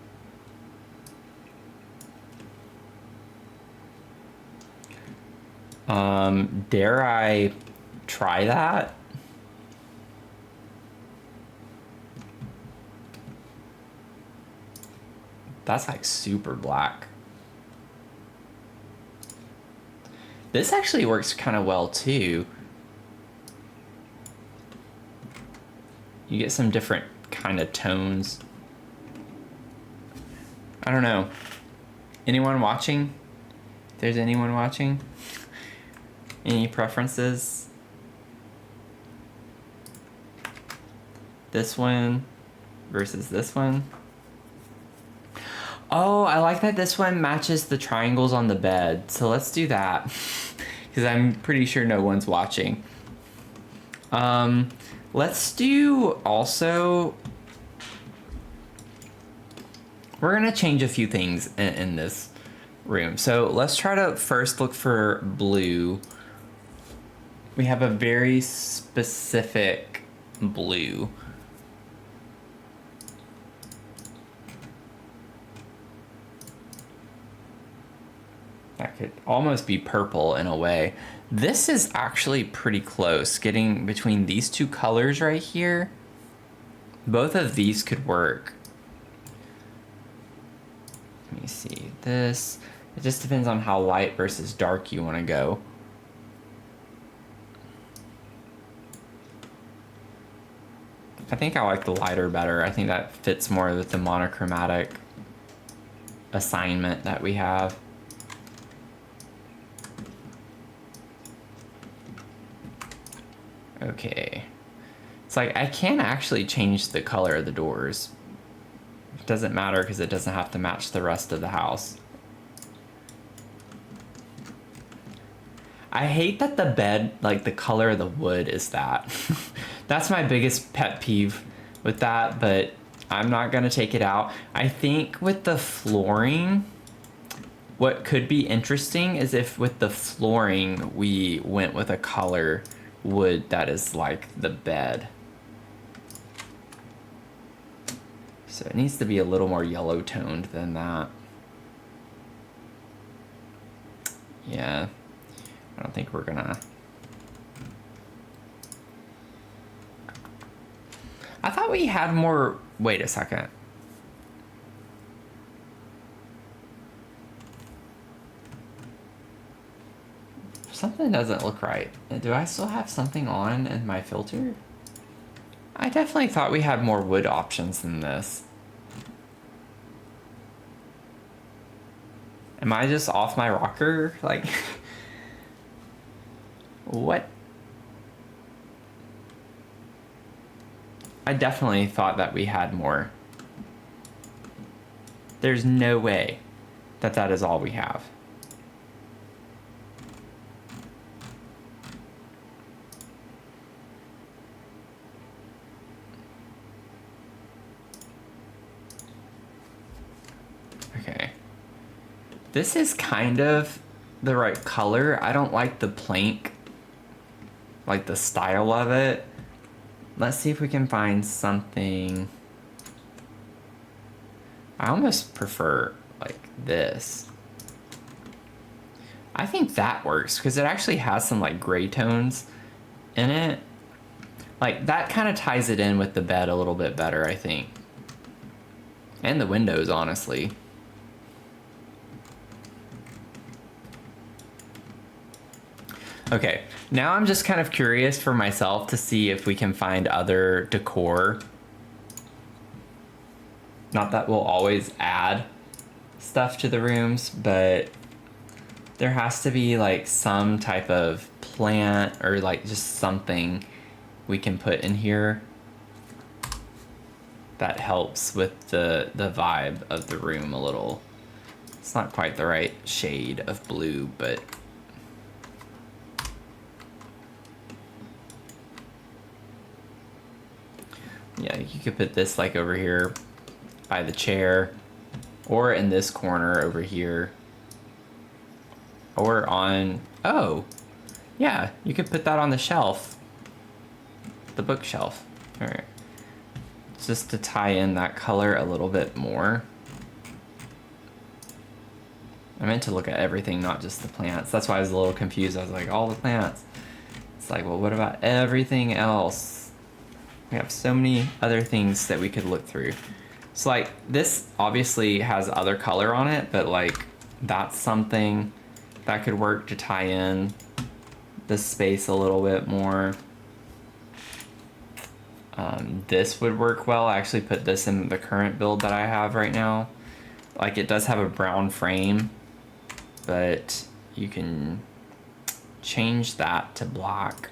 Speaker 1: Dare I try that? That's like super black. This actually works kind of well too. You get some different kind of tones. I don't know. Anyone watching? If there's anyone watching? Any preferences? This one versus this one? Oh, I like that this one matches the triangles on the bed. So let's do that. Because I'm pretty sure no one's watching. Let's do also... We're going to change a few things in this room. So let's try to first look for blue. We have a very specific blue. That could almost be purple in a way. This is actually pretty close. Getting between these 2 colors right here. Both of these could work. Let me see. This, it just depends on how light versus dark you want to go. I think I like the lighter better. I think that fits more with the monochromatic assignment that we have. Okay. It's like I can actually change the color of the doors. It doesn't matter because it doesn't have to match the rest of the house. I hate that the bed, like the color of the wood is that. That's my biggest pet peeve with that, but I'm not gonna take it out. I think with the flooring, what could be interesting is if with the flooring we went with a color wood that is like the bed. So it needs to be a little more yellow toned than that. Yeah. I don't think we're gonna... I thought we had more... Wait a second. Something doesn't look right. Do I still have something on in my filter? I definitely thought we had more wood options than this. Am I just off my rocker? Like... What? I definitely thought that we had more. There's no way that that is all we have. Okay. This is kind of the right color. I don't like the plank, like the style of it. Let's see if we can find something. I almost prefer like this. I think that works because it actually has some like gray tones in it. Like that kind of ties it in with the bed a little bit better, I think. And the windows, honestly. Okay, now I'm just kind of curious for myself to see if we can find other decor. Not that we'll always add stuff to the rooms, but there has to be like some type of plant or like just something we can put in here that helps with the vibe of the room a little. It's not quite the right shade of blue, but yeah, you could put this like over here by the chair or in this corner over here or on, oh yeah, you could put that on the shelf, the bookshelf. All right, just to tie in that color a little bit more. I meant to look at everything, not just the plants. That's why I was a little confused. I was like, all the plants. It's like, well, what about everything else? We have so many other things that we could look through. So like this obviously has other color on it, but like that's something that could work to tie in the space a little bit more. This would work well. I actually put this in the current build that I have right now. Like it does have a brown frame, but you can change that to black.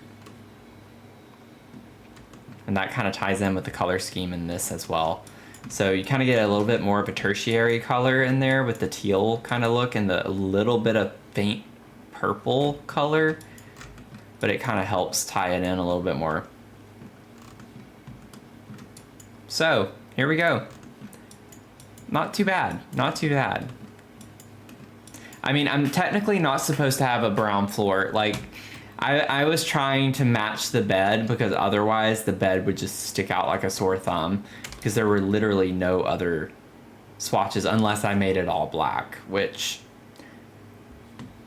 Speaker 1: And that kind of ties in with the color scheme in this as well. So you kind of get a little bit more of a tertiary color in there with the teal kind of look and the little bit of faint purple color, but it kind of helps tie it in a little bit more. So here we go. Not too bad, not too bad. I mean, I'm technically not supposed to have a brown floor. Like, I was trying to match the bed because otherwise the bed would just stick out like a sore thumb because there were literally no other swatches unless I made it all black, which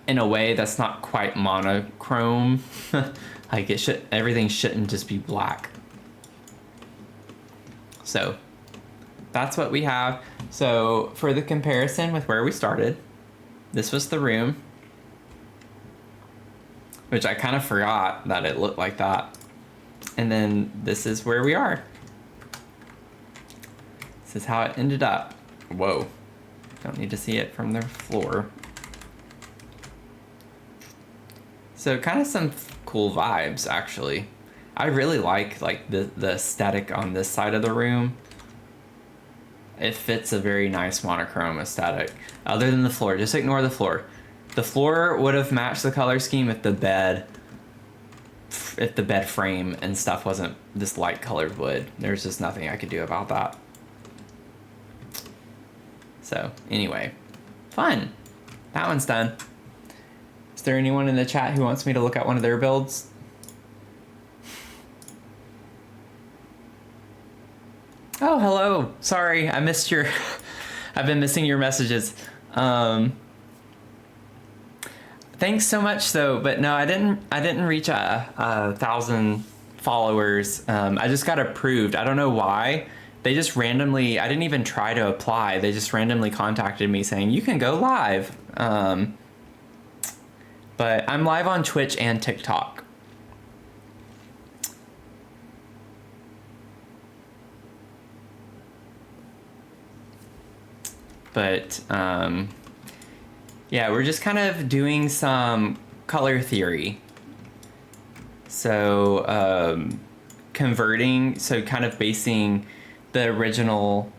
Speaker 1: in a way that's not quite monochrome. Like everything shouldn't just be black. So that's what we have. So for the comparison with where we started, this was the room, which I kind of forgot that it looked like that. And then this is where we are. This is how it ended up. Whoa, don't need to see it from the floor. So kind of some cool vibes, actually. I really like the aesthetic on this side of the room. It fits a very nice monochrome aesthetic. Other than the floor, just ignore the floor. The floor would have matched the color scheme if the bed frame and stuff wasn't this light colored wood. There's just nothing I could do about that. So anyway, fun. That one's done. Is there anyone in the chat who wants me to look at one of their builds? Oh, hello. Sorry, I missed your... I've been missing your messages. Thanks so much, though. But no, I didn't reach a 1,000 followers. I just got approved. I don't know why. They just randomly... I didn't even try to apply. They just randomly contacted me saying, you can go live. But I'm live on Twitch and TikTok. But yeah, we're just kind of doing some color theory. So converting, so kind of basing the original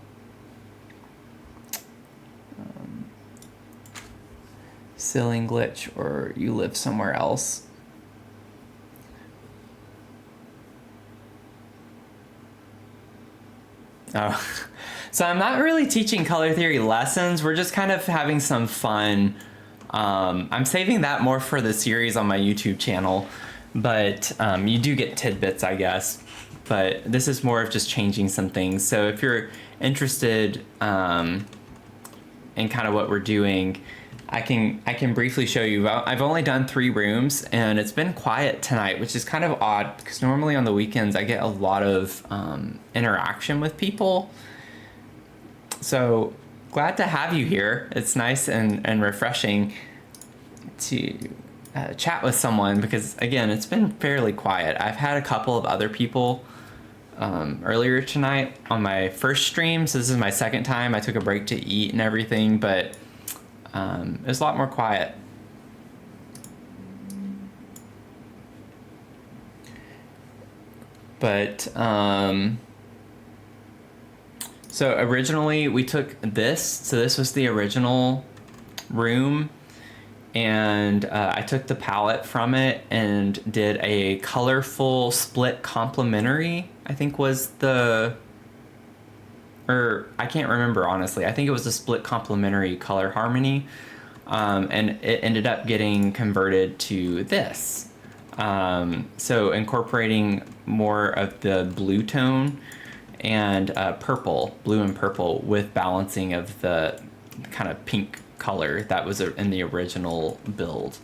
Speaker 1: ceiling glitch, or you live somewhere else. Oh. So I'm not really teaching color theory lessons. We're just kind of having some fun. I'm saving that more for the series on my YouTube channel, but you do get tidbits, I guess. But this is more of just changing some things. So if you're interested in kind of what we're doing, I can briefly show you. I've only done 3 rooms, and it's been quiet tonight, which is kind of odd because normally on the weekends I get a lot of interaction with people. So glad to have you here. It's nice and refreshing to chat with someone because, again, it's been fairly quiet. I've had a couple of other people earlier tonight on my first stream. So this is my second time. I took a break to eat and everything, but it was a lot more quiet. But so originally we took this, so this was the original room, and I took the palette from it and did a colorful split complementary, I think was the, or I can't remember honestly, I think it was a split complementary color harmony, and it ended up getting converted to this. So incorporating more of the blue tone and purple, blue and purple, with balancing of the kind of pink color that was in the original build.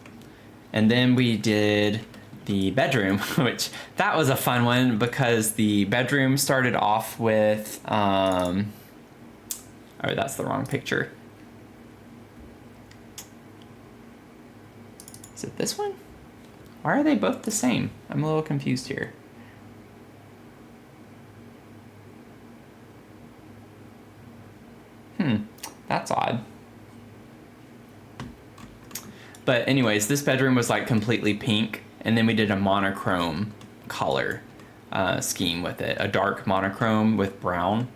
Speaker 1: And then we did the bedroom, which that was a fun one because the bedroom started off with, oh, that's the wrong picture. Is it this one? Why are they both the same? I'm a little confused here. That's odd. But anyways, this bedroom was like completely pink, and then we did a monochrome color scheme with it, a dark monochrome with brown.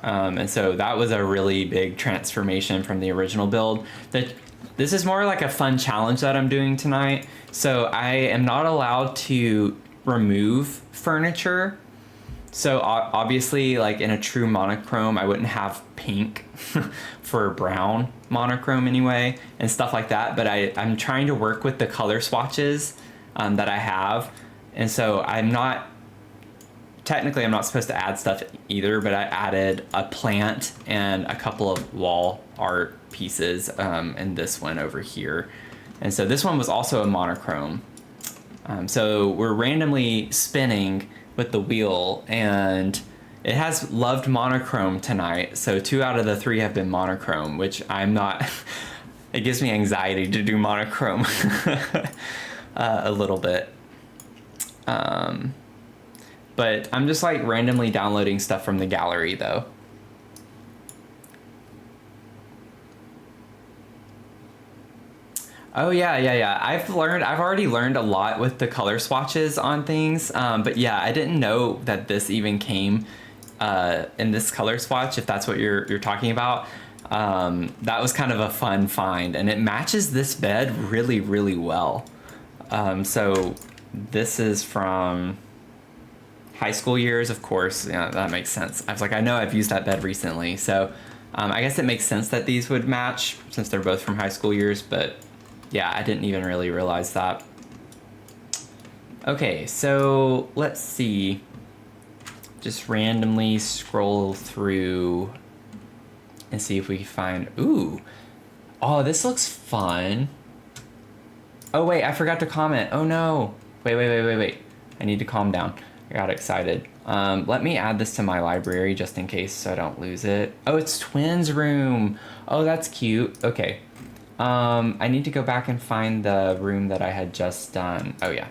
Speaker 1: And so that was a really big transformation from the original build. This is more like a fun challenge that I'm doing tonight. So I am not allowed to remove furniture. So obviously, like in a true monochrome, I wouldn't have pink for brown monochrome anyway, and stuff like that. But I'm trying to work with the color swatches that I have. And so technically I'm not supposed to add stuff either, but I added a plant and a couple of wall art pieces in this one over here. And so this one was also a monochrome. So we're randomly spinning with the wheel, and it has loved monochrome tonight. So 2 out of the 3 have been monochrome, which I'm not, it gives me anxiety to do monochrome a little bit. But I'm just like randomly downloading stuff from the gallery though. Oh yeah. I've already learned a lot with the color swatches on things. But yeah, I didn't know that this even came in this color swatch, if that's what you're talking about. That was kind of a fun find, and it matches this bed really, really well. So this is from high school years, of course. Yeah, that makes sense. I was like, I know I've used that bed recently, so I guess it makes sense that these would match since they're both from high school years, but yeah, I didn't even really realize that. Okay, so let's see. Just randomly scroll through and see if we can find, ooh, oh, this looks fun. Oh wait, I forgot to comment. Oh no. Wait. I need to calm down. I got excited. Let me add this to my library just in case so I don't lose it. Oh, it's twins room. Oh, that's cute. Okay. I need to go back and find the room that I had just done. Oh yeah.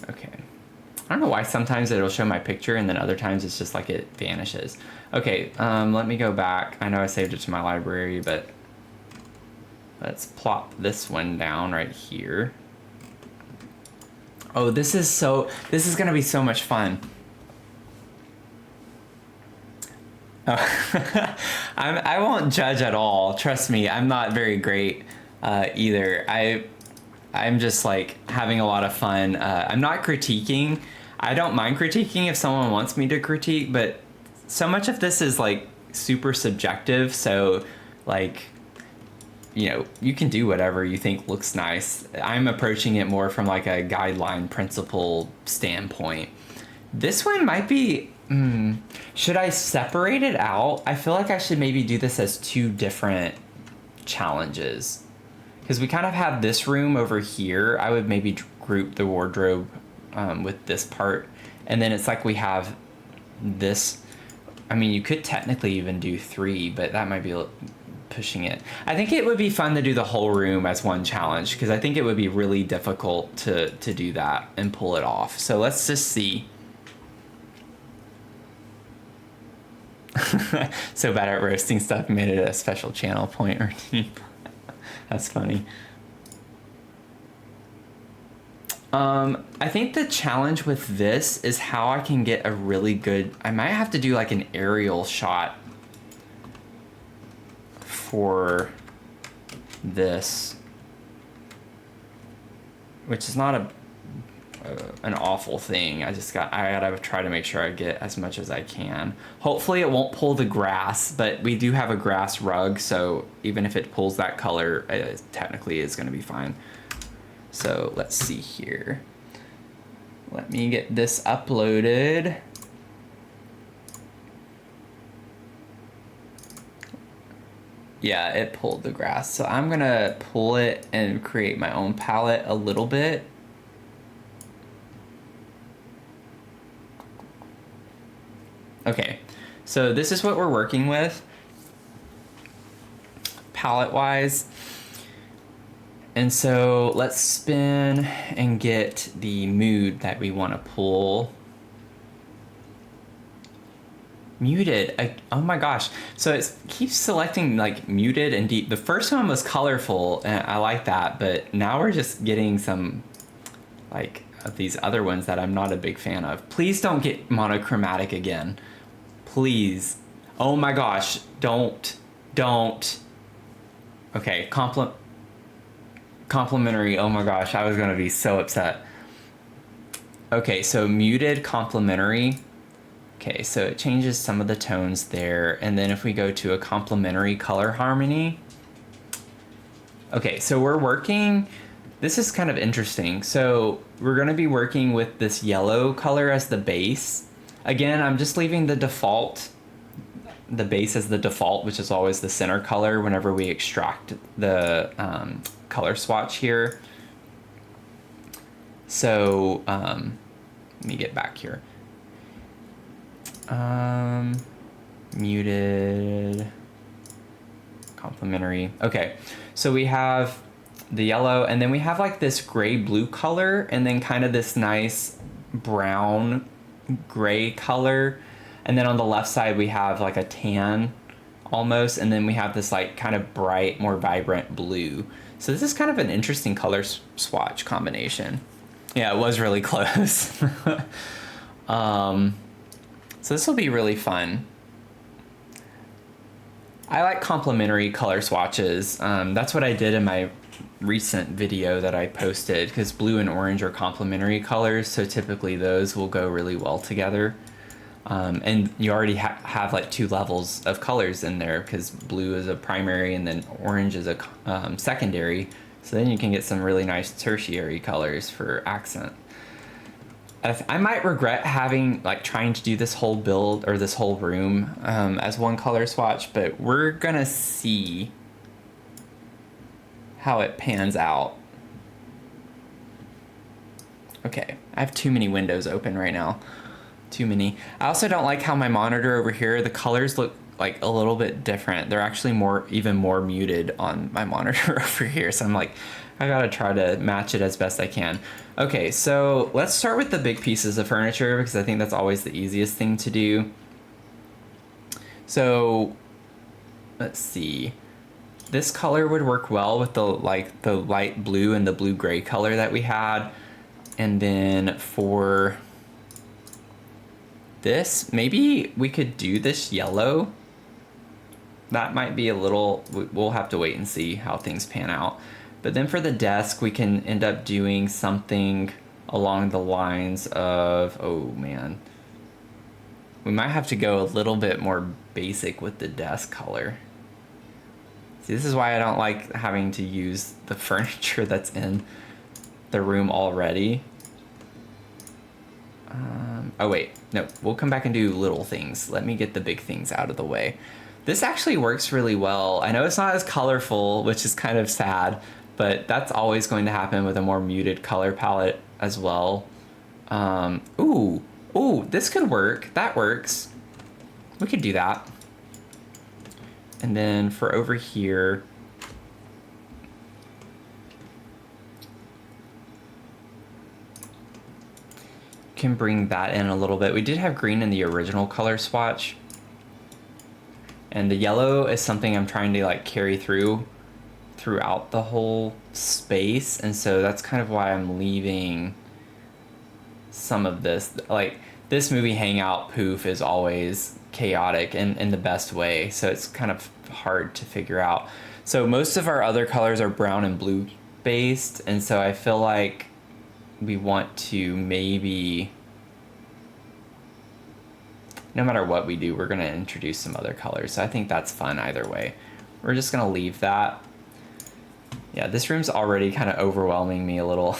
Speaker 1: Okay. I don't know why sometimes it'll show my picture and then other times it's just like it vanishes. Okay, let me go back. I know I saved it to my library, but let's plop this one down right here. Oh, this is gonna be so much fun. Oh. I won't judge at all. Trust me, I'm not very great either. I'm just like having a lot of fun. I'm not critiquing. I don't mind critiquing if someone wants me to critique, but so much of this is like super subjective. So like, you know, you can do whatever you think looks nice. I'm approaching it more from like a guideline principle standpoint. This one might be, should I separate it out? I feel like I should maybe do this as two different challenges. Because we kind of have this room over here. I would maybe group the wardrobe with this part. And then it's like we have this. I mean, you could technically even do 3, but that might be pushing it. I think it would be fun to do the whole room as one challenge, because I think it would be really difficult to do that and pull it off. So let's just see. So bad at roasting stuff, made it a special channel point routine. That's funny. I think the challenge with this is how I can get a really good, I might have to do like an aerial shot for this, which is not an awful thing. I gotta try to make sure I get as much as I can. Hopefully it won't pull the grass, but we do have a grass rug, so even if it pulls that color, it technically is gonna be fine. So let's see here. Let me get this uploaded. Yeah, it pulled the grass. So I'm gonna pull it and create my own palette a little bit. Okay, so this is what we're working with palette wise. And so let's spin and get the mood that we want to pull. Muted. Oh my gosh. So it keeps selecting like muted and deep. The first one was colorful and I like that, but now we're just getting some like of these other ones that I'm not a big fan of. Please don't get monochromatic again. Please. Oh my gosh. Don't. Okay, complementary. Oh my gosh, I was gonna be so upset. Okay, so muted, complementary. Okay, so it changes some of the tones there. And then if we go to a complementary color harmony. Okay, so we're working, this is kind of interesting. So we're gonna be working with this yellow color as the base. Again, I'm just leaving the default, the base as the default, which is always the center color whenever we extract the color swatch here. So let me get back here. Muted, complementary. Okay, so we have the yellow, and then we have like this gray blue color, and then kind of this nice brown gray color, and then on the left side we have like a tan almost, and then we have this like kind of bright, more vibrant blue. So this is kind of an interesting color swatch combination. Yeah, it was really close. So this will be really fun. I like complementary color swatches. That's what I did in my recent video that I posted, because blue and orange are complementary colors, so typically those will go really well together. And you already have like two levels of colors in there, because blue is a primary and then orange is a secondary. So then you can get some really nice tertiary colors for accent. I might regret having like trying to do this whole build or this whole room as one color swatch, but we're gonna see how it pans out. Okay, I have too many windows open right now. Too many. I also don't like how my monitor over here, the colors look like a little bit different. They're actually even more muted on my monitor over here. So I'm like, I gotta try to match it as best I can. Okay, so let's start with the big pieces of furniture, because I think that's always the easiest thing to do. So let's see. This color would work well with the light blue and the blue gray color that we had. And then for this, maybe we could do this yellow. That might be a little, we'll have to wait and see how things pan out. But then for the desk, we can end up doing something along the lines of, oh man, we might have to go a little bit more basic with the desk color. See, this is why I don't like having to use the furniture that's in the room already. Oh wait, no, we'll come back and do little things. Let me get the big things out of the way. This actually works really well. I know it's not as colorful, which is kind of sad, but that's always going to happen with a more muted color palette as well. Ooh, this could work. That works. We could do that. And then for over here, can bring that in a little bit. We did have green in the original color swatch, and the yellow is something I'm trying to like carry throughout the whole space, and so that's kind of why I'm leaving some of this. Like this movie hangout poof is always chaotic in the best way, so it's kind of hard to figure out. So most of our other colors are brown and blue based, and so I feel like we want to maybe, no matter what we do, we're going to introduce some other colors. So I think that's fun either way. We're just going to leave that. Yeah, this room's already kind of overwhelming me a little.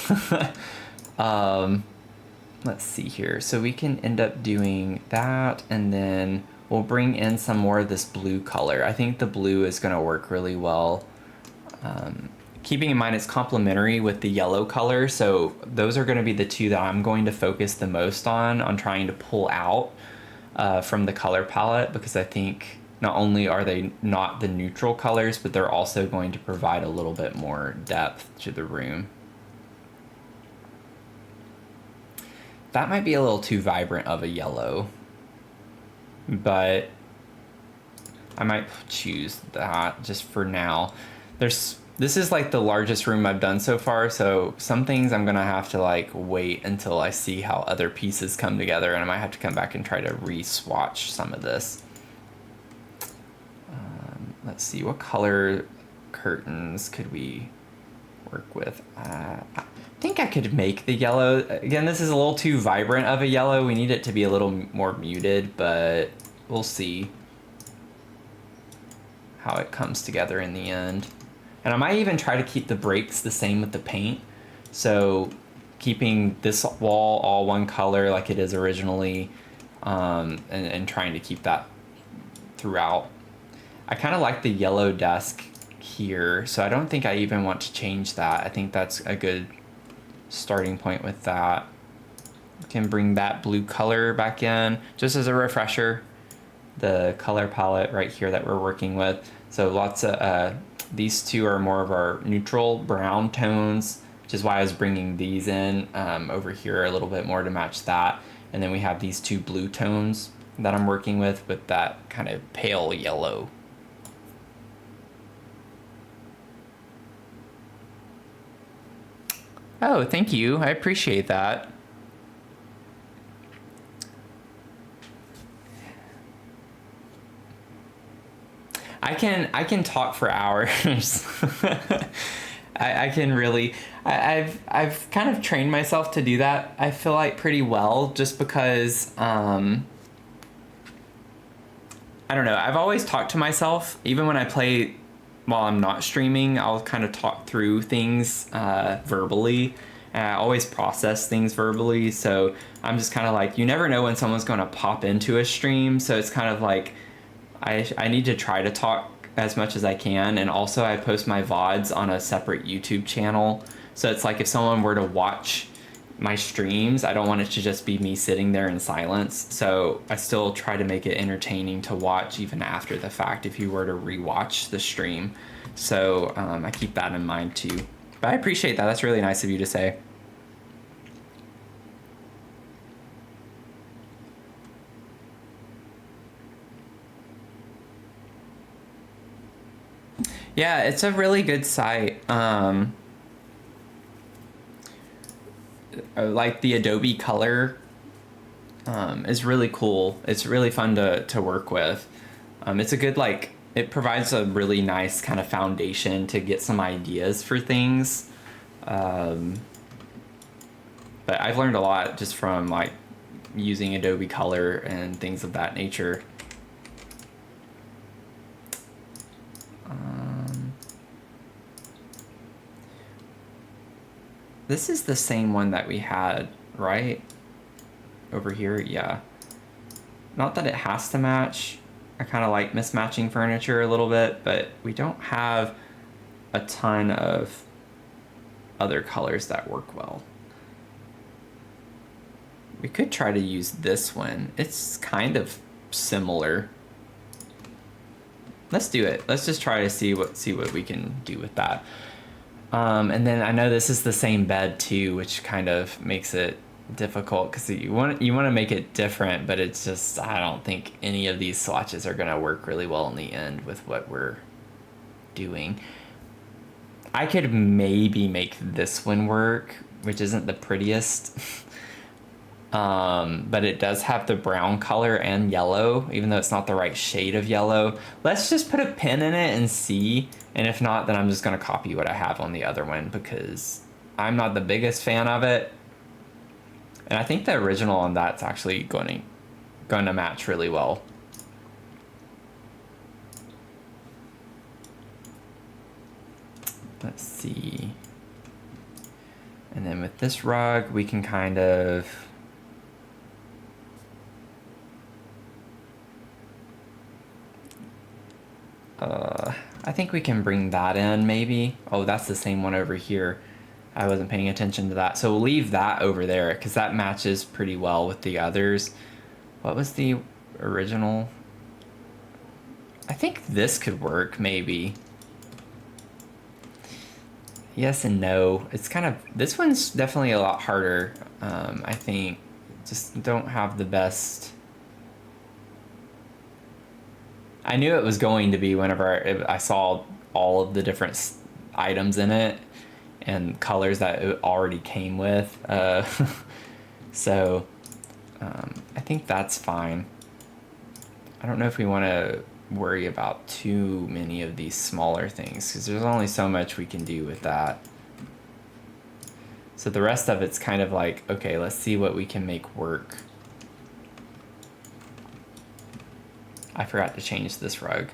Speaker 1: Let's see here. So we can end up doing that, and then we'll bring in some more of this blue color. I think the blue is going to work really well. Keeping in mind it's complementary with the yellow color, so those are going to be the two that I'm going to focus the most on trying to pull out from the color palette, because I think not only are they not the neutral colors, but they're also going to provide a little bit more depth to the room. That might be a little too vibrant of a yellow, but I might choose that just for now. This is like the largest room I've done so far, so some things I'm gonna have to like wait until I see how other pieces come together, and I might have to come back and try to re-swatch some of this. Let's see, what color curtains could we work with? I think I could make the yellow. Again, this is a little too vibrant of a yellow. We need it to be a little more muted, but we'll see how it comes together in the end. And I might even try to keep the breaks the same with the paint. So keeping this wall all one color like it is originally, and trying to keep that throughout. I kind of like the yellow desk here, so I don't think I even want to change that. I think that's a good starting point with that. We can bring that blue color back in, just as a refresher. The color palette right here that we're working with. So lots of These two are more of our neutral brown tones, which is why I was bringing these in over here a little bit more to match that. And then we have these two blue tones that I'm working with that kind of pale yellow. Oh, thank you. I appreciate that. I can talk for hours. I can really I've kind of trained myself to do that. I feel like pretty well just because I don't know. I've always talked to myself even when I play while I'm not streaming. I'll kind of talk through things verbally. And I always process things verbally, so I'm just kind of like, you never know when someone's going to pop into a stream, so it's kind of like I need to try to talk as much as I can. And also I post my VODs on a separate YouTube channel, so it's like if someone were to watch my streams, I don't want it to just be me sitting there in silence, so I still try to make it entertaining to watch even after the fact if you were to rewatch the stream. So I keep that in mind too. But I appreciate that. That's really nice of you to say. Yeah, it's a really good site. Like the Adobe Color is really cool. It's really fun to work with. It's a good, like, it provides a really nice kind of foundation to get some ideas for things. But I've learned a lot just from like using Adobe Color and things of that nature. This is the same one that we had, right? Over here, yeah. Not that it has to match. I kind of like mismatching furniture a little bit, but we don't have a ton of other colors that work well. We could try to use this one. It's kind of similar. Let's do it. Let's just try to see what we can do with that. And then I know this is the same bed too, which kind of makes it difficult because you want to make it different, but it's just, I don't think any of these swatches are going to work really well in the end with what we're doing. I could maybe make this one work, which isn't the prettiest. But it does have the brown color and yellow, even though it's not the right shade of yellow. Let's just put a pin in it and see. And if not, then I'm just going to copy what I have on the other one because I'm not the biggest fan of it. And I think the original on that's actually going to match really well. Let's see. And then with this rug, we can kind of... I think we can bring that in maybe. Oh, that's the same one over here. I wasn't paying attention to that. So we'll leave that over there because that matches pretty well with the others. What was the original? I think this could work maybe. Yes and no. It's kind of, this one's definitely a lot harder. I think just don't have the best. I knew it was going to be whenever I saw all of the different items in it and colors that it already came with. So I think that's fine. I don't know if we want to worry about too many of these smaller things because there's only so much we can do with that. So the rest of it's kind of like, okay, let's see what we can make work. I forgot to change this rug.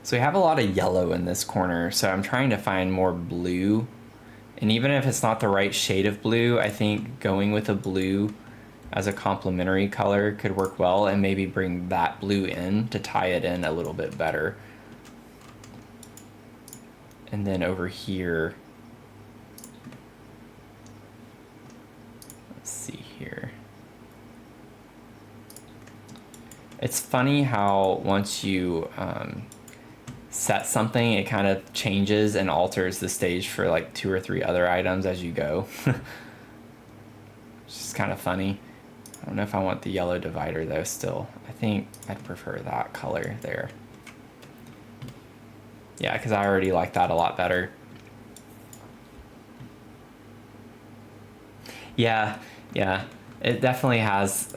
Speaker 1: So we have a lot of yellow in this corner, so I'm trying to find more blue. And even if it's not the right shade of blue, I think going with a blue as a complementary color could work well, and maybe bring that blue in to tie it in a little bit better. And then over here, let's see here. It's funny how once you set something, it kind of changes and alters the stage for like 2 or 3 other items as you go. It's just kind of funny. I don't know if I want the yellow divider though still. I think I'd prefer that color there. Yeah, because I already like that a lot better. Yeah, yeah. It definitely has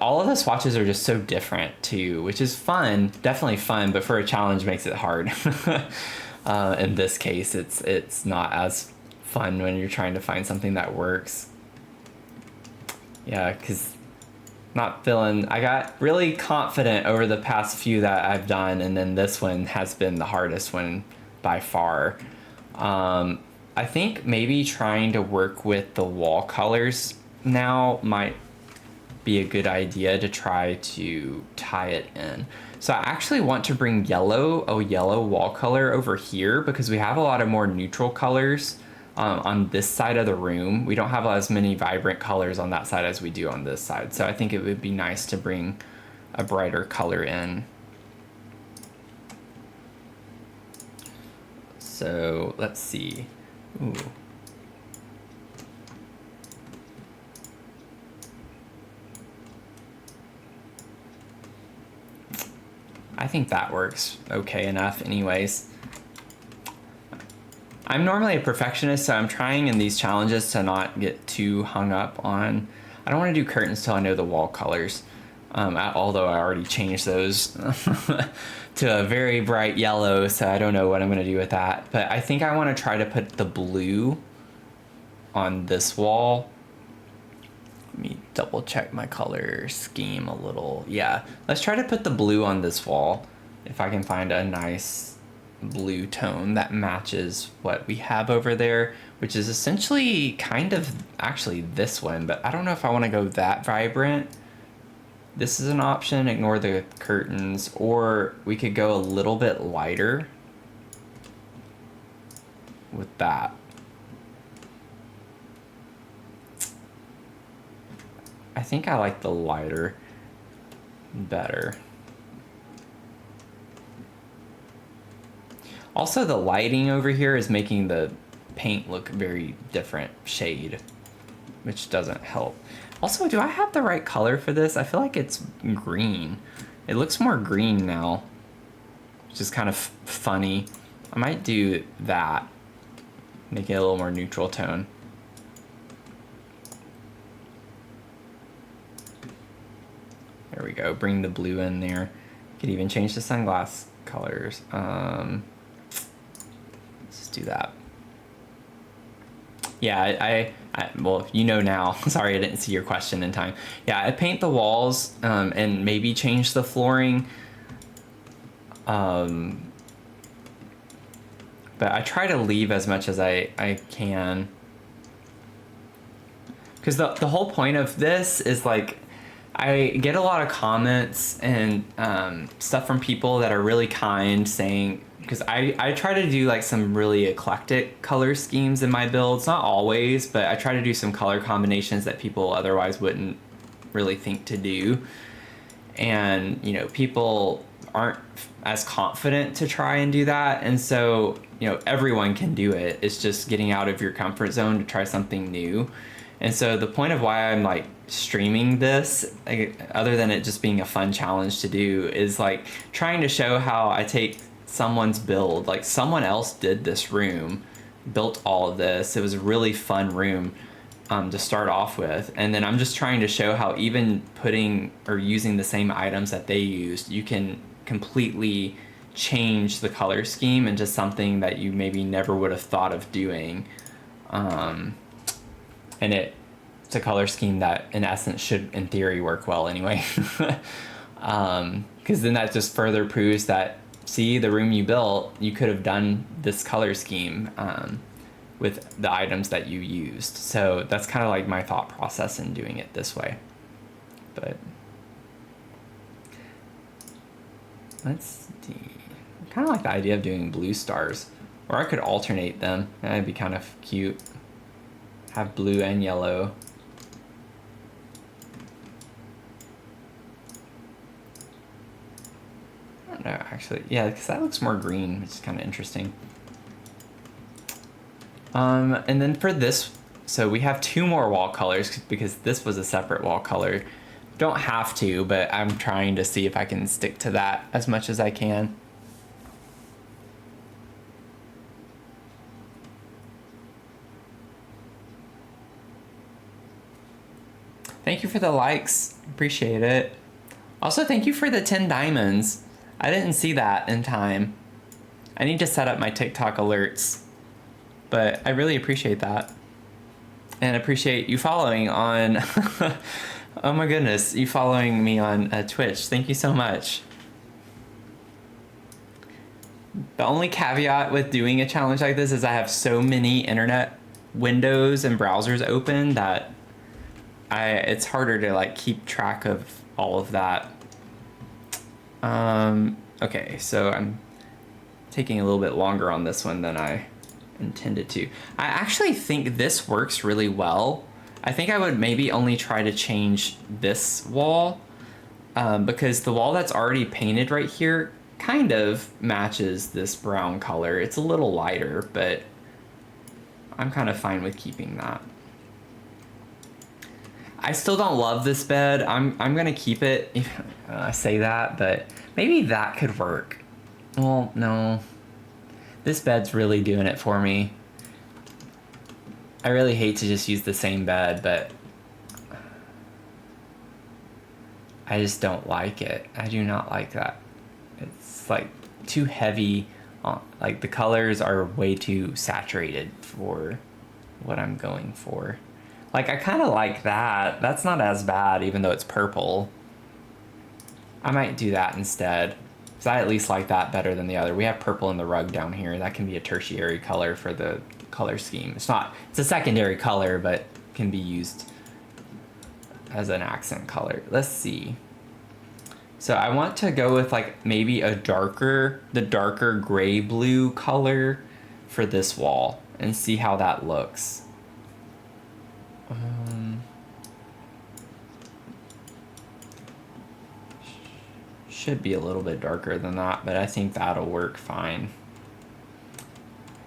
Speaker 1: all of the swatches are just so different too, which is fun, definitely fun, but for a challenge makes it hard. In this case, it's not as fun when you're trying to find something that works. Yeah, because I got really confident over the past few that I've done, and then this one has been the hardest one by far. I think maybe trying to work with the wall colors now might be a good idea to try to tie it in. So I actually want to bring a yellow wall color over here because we have a lot of more neutral colors on this side of the room. We don't have as many vibrant colors on that side as we do on this side. So I think it would be nice to bring a brighter color in. So let's see. Ooh. I think that works okay enough anyways. I'm normally a perfectionist, so I'm trying in these challenges to not get too hung up on, I don't want to do curtains till I know the wall colors, although I already changed those to a very bright yellow, so I don't know what I'm going to do with that. But I think I want to try to put the blue on this wall. Let me double check my color scheme a little. Yeah, let's try to put the blue on this wall. If I can find a nice blue tone that matches what we have over there, which is essentially kind of actually this one, but I don't know if I want to go that vibrant. This is an option, ignore the curtains, or we could go a little bit lighter with that. I think I like the lighter better. Also, the lighting over here is making the paint look very different shade, which doesn't help. Also, do I have the right color for this? I feel like it's green. It looks more green now, which is kind of funny. I might do that, make it a little more neutral tone. There we go, bring the blue in there. Could even change the sunglass colors. Let's just do that. Yeah, well, you know now. Sorry, I didn't see your question in time. Yeah, I paint the walls and maybe change the flooring. But I try to leave as much as I can. Because the whole point of this is like, I get a lot of comments and stuff from people that are really kind saying, because I try to do like some really eclectic color schemes in my builds, not always, but I try to do some color combinations that people otherwise wouldn't really think to do. And, you know, people aren't as confident to try and do that. And so, you know, everyone can do it. It's just getting out of your comfort zone to try something new. And so the point of why I'm like streaming this, other than it just being a fun challenge to do, is like trying to show how I take someone's build, like someone else did this room, built all of this. It was a really fun room to start off with. And then I'm just trying to show how even putting or using the same items that they used, you can completely change the color scheme into something that you maybe never would have thought of doing. And it's a color scheme that in essence should in theory work well anyway. Because then that just further proves that, see, the room you built, you could have done this color scheme with the items that you used. So that's kind of like my thought process in doing it this way. But let's see. I kind of like the idea of doing blue stars, or I could alternate them. That'd be kind of cute. Have blue and yellow. don't know, actually. Yeah, because that looks more green, which is kind of interesting. And then for this, so we have 2 more wall colors because this was a separate wall color. Don't have to, but I'm trying to see if I can stick to that as much as I can. Thank you for the likes. Appreciate it. Also, thank you for the 10 diamonds. I didn't see that in time. I need to set up my TikTok alerts. But I really appreciate that. And appreciate you following on... oh my goodness, you following me on Twitch. Thank you so much. The only caveat with doing a challenge like this is I have so many internet windows and browsers open that it's harder to like keep track of all of that. Okay, so I'm taking a little bit longer on this one than I intended to. I actually think this works really well. I think I would maybe only try to change this wall because the wall that's already painted right here kind of matches this brown color. It's a little lighter, but I'm kind of fine with keeping that. I still don't love this bed. I'm gonna keep it. I say that, but maybe that could work. Well, no. This bed's really doing it for me. I really hate to just use the same bed, but I just don't like it. I do not like that. It's like too heavy. Like the colors are way too saturated for what I'm going for. Like I kind of like that. That's not as bad, even though it's purple. I might do that instead. Because I at least like that better than the other. We have purple in the rug down here. That can be a tertiary color for the color scheme. It's a secondary color, but can be used as an accent color. Let's see. So I want to go with like maybe the darker gray blue color for this wall and see how that looks. Should be a little bit darker than that, but I think that'll work fine.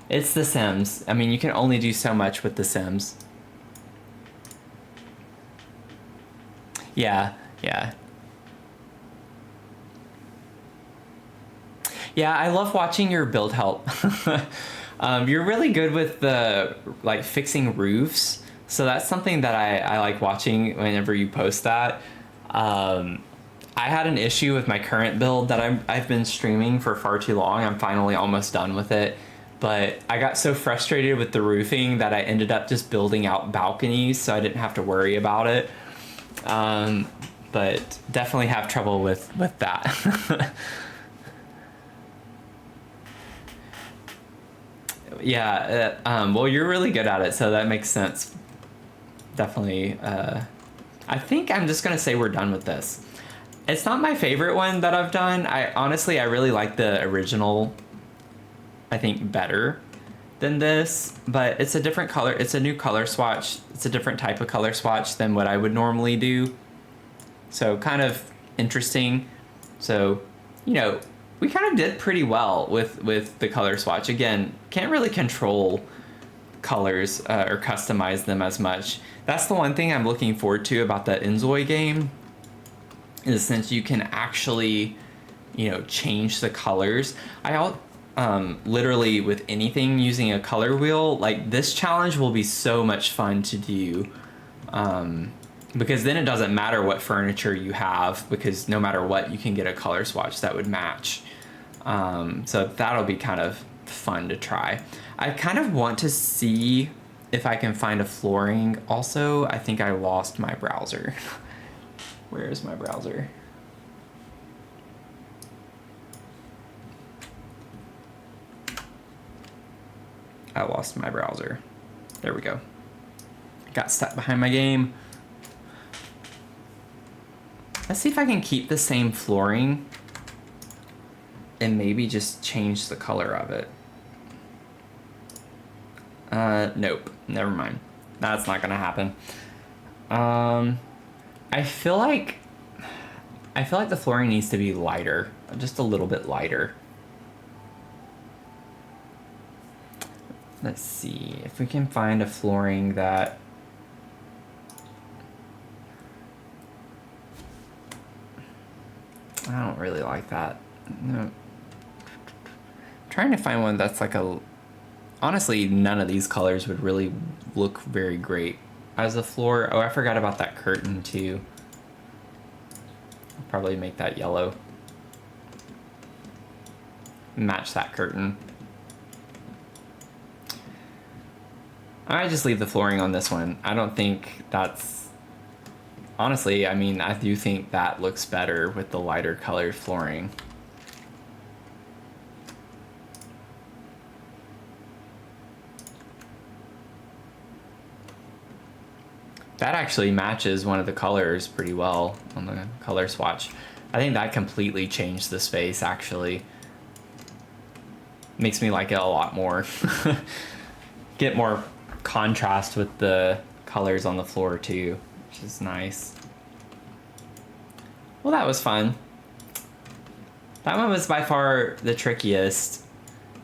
Speaker 1: It's The Sims. I mean, you can only do so much with The Sims. Yeah. Yeah, I love watching your build help. You're really good with the like fixing roofs, so that's something that I like watching whenever you post that. I had an issue with my current build that I've been streaming for far too long. I'm finally almost done with it, but I got so frustrated with the roofing that I ended up just building out balconies so I didn't have to worry about it. But definitely have trouble with that. Yeah, well, you're really good at it, so that makes sense. Definitely. I think I'm just gonna say we're done with this. It's not my favorite one that I've done. Honestly, I really like the original, I think, better than this, but it's a different color. It's a new color swatch. It's a different type of color swatch than what I would normally do. So kind of interesting. So, you know, we kind of did pretty well with the color swatch. Again, can't really control colors or customize them as much. That's the one thing I'm looking forward to about the Inzoi game, is since you can actually, you know, change the colors. Literally with anything using a color wheel, like this challenge will be so much fun to do. Because then it doesn't matter what furniture you have, because no matter what, you can get a color swatch that would match. So that'll be kind of fun to try. I kind of want to see if I can find a flooring. Also, I think I lost my browser. Where is my browser? I lost my browser. There we go. Got stuck behind my game. Let's see if I can keep the same flooring and maybe just change the color of it. Nope, never mind. That's not gonna happen. I feel like the flooring needs to be lighter just a little bit lighter. Let's see if we can find a flooring that I don't really like that. No. Trying to find one that's like a, honestly, none of these colors would really look very great as a floor. Oh, I forgot about that curtain too. I'll probably make that yellow. Match that curtain. I just leave the flooring on this one. I don't think that's, honestly, I mean, I do think that looks better with the lighter colored flooring. That actually matches one of the colors pretty well on the color swatch. I think that completely changed the space, actually. Makes me like it a lot more. Get more contrast with the colors on the floor too, which is nice. Well, that was fun. That one was by far the trickiest.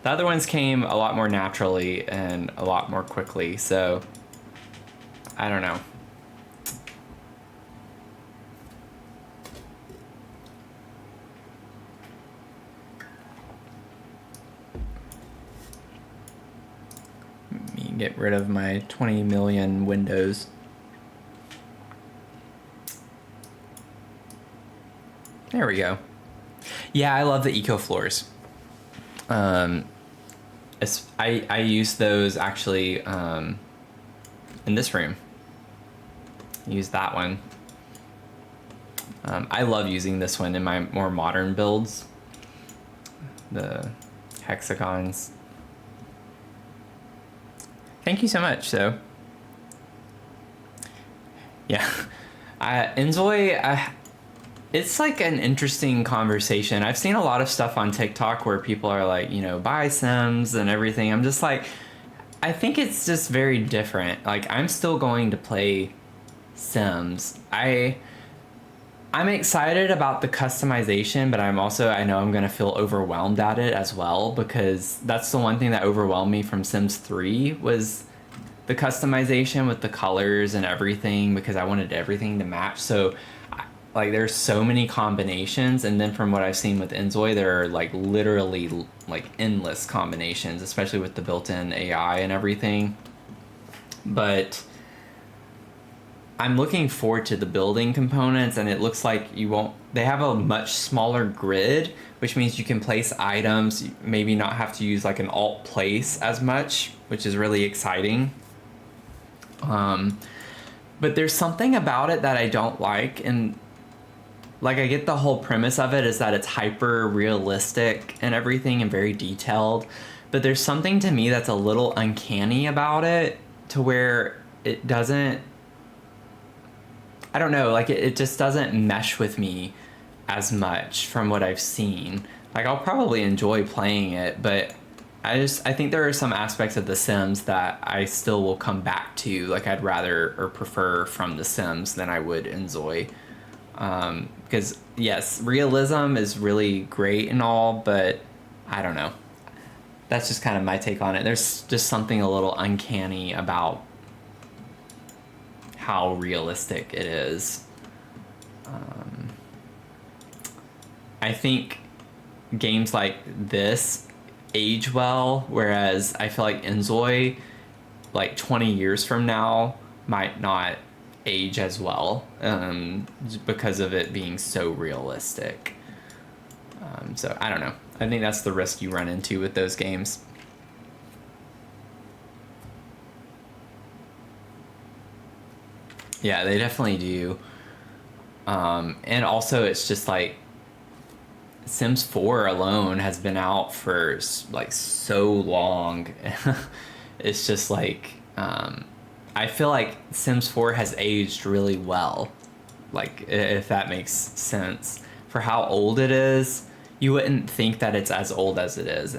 Speaker 1: The other ones came a lot more naturally and a lot more quickly, so I don't know. Let me get rid of my 20 million windows. There we go. Yeah, I love the eco floors. I use those actually in this room. Use that one. I love using this one in my more modern builds. The hexagons. Thank you so much, though. Yeah. Inzoi, it's like an interesting conversation. I've seen a lot of stuff on TikTok where people are like, you know, buy Sims and everything. I'm just like, I think it's just very different. Like, I'm still going to play Sims. I'm excited about the customization, but I know I'm going to feel overwhelmed at it as well, because that's the one thing that overwhelmed me from Sims 3 was the customization with the colors and everything, because I wanted everything to match. So like there's so many combinations, and then from what I've seen with Inzoi, there are like literally like endless combinations, especially with the built-in AI and everything. But I'm looking forward to the building components, and it looks like they have a much smaller grid, which means you can place items, maybe not have to use like an alt place as much, which is really exciting. But there's something about it that I don't like, and like I get the whole premise of it is that it's hyper realistic and everything and very detailed, but there's something to me that's a little uncanny about it, to where it doesn't, I don't know, like it just doesn't mesh with me as much from what I've seen. Like I'll probably enjoy playing it, but I think there are some aspects of The Sims that I still will come back to. Like I'd rather or prefer from The Sims than I would Inzoi. Because yes, realism is really great and all, but I don't know. That's just kind of my take on it. There's just something a little uncanny about how realistic it is. I think games like this age well, whereas I feel like Inzoi, like 20 years from now, might not age as well, because of it being so realistic. So I don't know. I think that's the risk you run into with those games. Yeah, they definitely do. And also it's just like Sims 4 alone has been out for like so long. It's just like I feel like Sims 4 has aged really well, like if that makes sense. For how old it is, you wouldn't think that it's as old as it is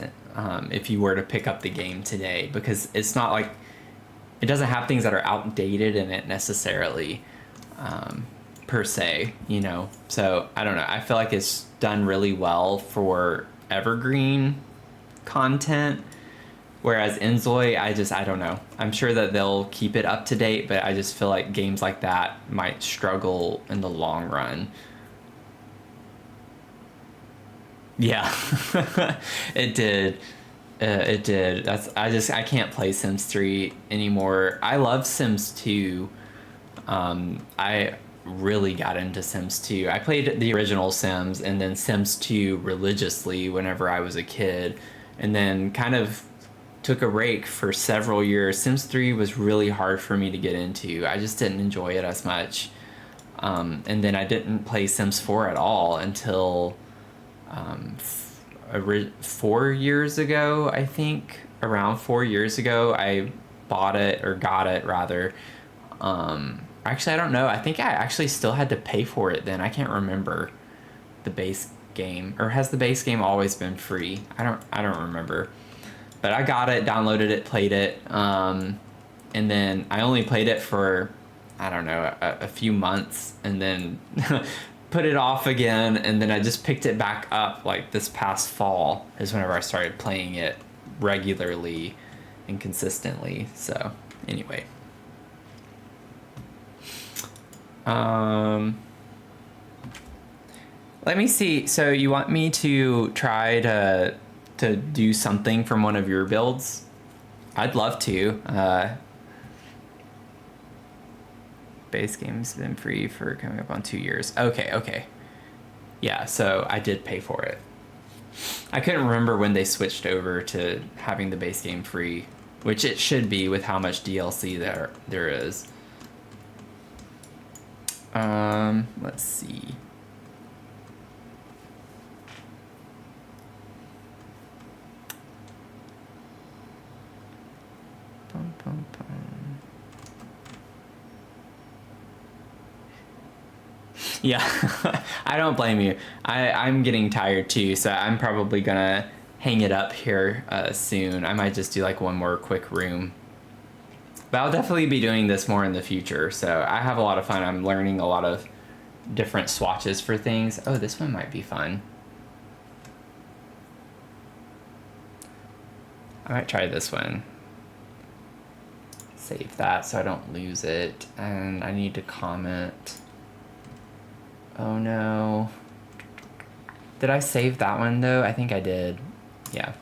Speaker 1: if you were to pick up the game today, because it's not like it doesn't have things that are outdated in it necessarily, per se, you know. So I don't know. I feel like it's done really well for evergreen content. Whereas Inzoi, I don't know. I'm sure that they'll keep it up to date, but I just feel like games like that might struggle in the long run. Yeah, it did. It did. I can't play Sims 3 anymore. I love Sims 2. I really got into Sims 2. I played the original Sims and then Sims 2 religiously whenever I was a kid, and then kind of took a break for several years. Sims 3 was really hard for me to get into. I just didn't enjoy it as much. And then I didn't play Sims 4 at all until 4 years ago, I think. Around 4 years ago, I bought it, or got it rather. Actually, I don't know. I think I actually still had to pay for it then. I can't remember the base game. Or has the base game always been free? I don't remember. But I got it, downloaded it, played it, and then I only played it for, I don't know, a few months, and then put it off again, and then I just picked it back up like this past fall is whenever I started playing it regularly and consistently. So anyway. Let me see. So you want me to try to do something from one of your builds? I'd love to. Base game's been free for coming up on 2 years. Okay. Yeah, so I did pay for it. I couldn't remember when they switched over to having the base game free, which it should be with how much DLC there is. Let's see. Yeah, I don't blame you. I'm getting tired too, so I'm probably gonna hang it up here soon. I might just do like one more quick room. But I'll definitely be doing this more in the future, so I have a lot of fun. I'm learning a lot of different swatches for things. Oh, this one might be fun. I might try this one. Save that so I don't lose it, and I need to comment. Oh no. Did I save that one though? I think I did. Yeah.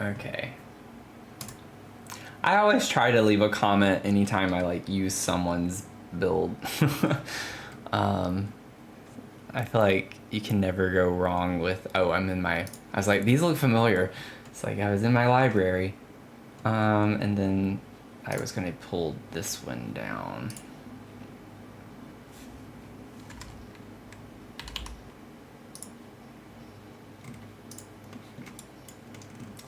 Speaker 1: Okay. I always try to leave a comment anytime I like use someone's build. I feel like you can never go wrong with, oh, I was like, these look familiar. It's like I was in my library. And then I was gonna pull this one down.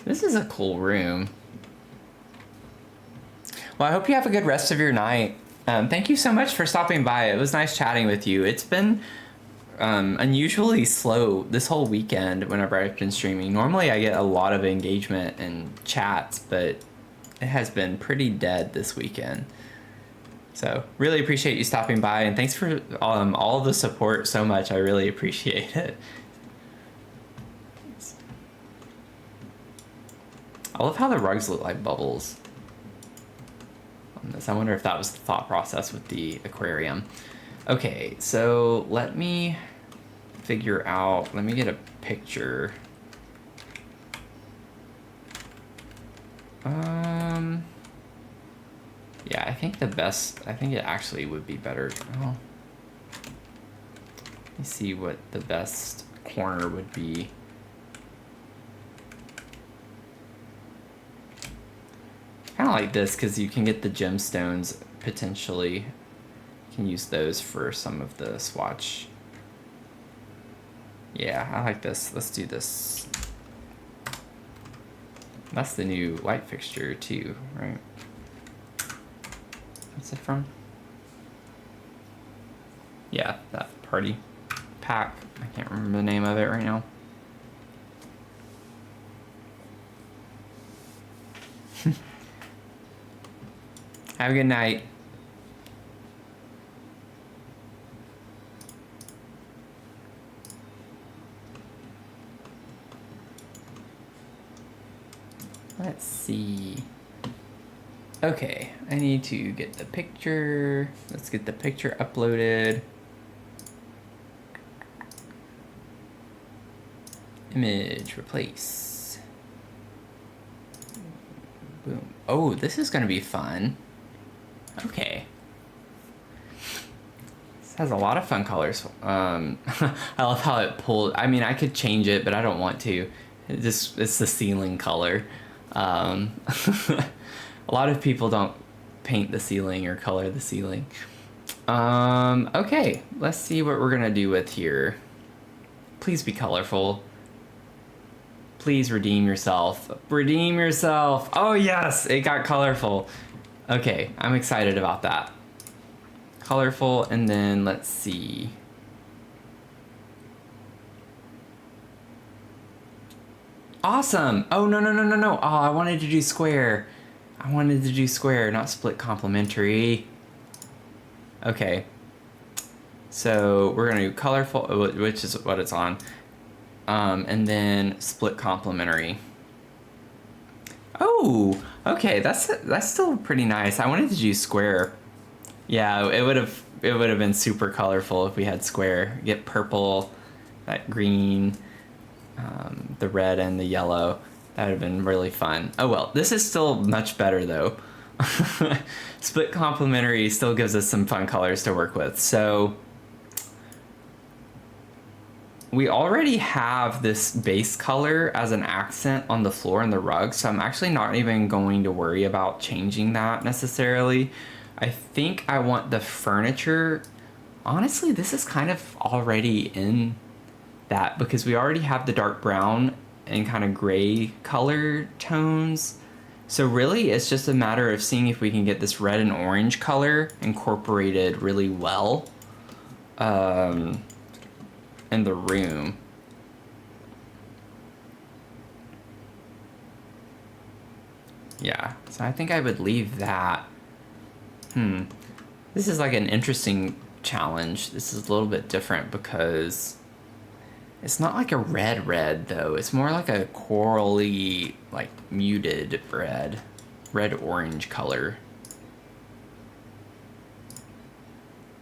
Speaker 1: This is a cool room. Well, I hope you have a good rest of your night. Thank you so much for stopping by. It was nice chatting with you. It's been unusually slow this whole weekend whenever I've been streaming. Normally I get a lot of engagement and chats, but it has been pretty dead this weekend. So really appreciate you stopping by, and thanks for all the support so much. I really appreciate it. I love how the rugs look like bubbles on this. I wonder if that was the thought process with the aquarium. Okay, so let me figure out, let me get a picture. Yeah, I think it actually would be better. Oh, let me see what the best corner would be. Kind of like this, because you can get the gemstones potentially. You can use those for some of the swatch. Yeah, I like this. Let's do this. That's the new light fixture too, right? What's it from? Yeah, that party pack. I Can't remember the name of it right now. Have a good night. Let's see. Okay, I need to get the picture. Let's get the picture uploaded. Image, replace. Boom. Oh, this is gonna be fun. Okay. This has a lot of fun colors. I love how it pulled. I mean, I could change it, but I don't want to. It's the ceiling color. A lot of people don't paint the ceiling or color the ceiling. Okay, let's see what we're gonna do with here. Please be colorful. Please redeem yourself. Redeem yourself. Oh yes, it got colorful. Okay, I'm excited about that. Colorful, and then let's see. Awesome. Oh, no. Oh, I wanted to do square. I wanted to do square, not split complementary. Okay. So we're gonna do colorful, which is what it's on. And then split complementary. Oh, okay, that's still pretty nice. I wanted to do square. Yeah, it would have been super colorful if we had square. Get purple, that green, the red and the yellow. That would have been really fun. Oh well, this is still much better though. Split complementary still gives us some fun colors to work with. So we already have this base color as an accent on the floor and the rug, so I'm actually not even going to worry about changing that necessarily. I think I want the furniture. Honestly, this is kind of already in that because we already have the dark brown and kind of gray color tones. So really it's just a matter of seeing if we can get this red and orange color incorporated really well in the room. Yeah, so I think I would leave that. This is like an interesting challenge. This is a little bit different because it's not like a red though. It's more like a corally, like muted red-orange color.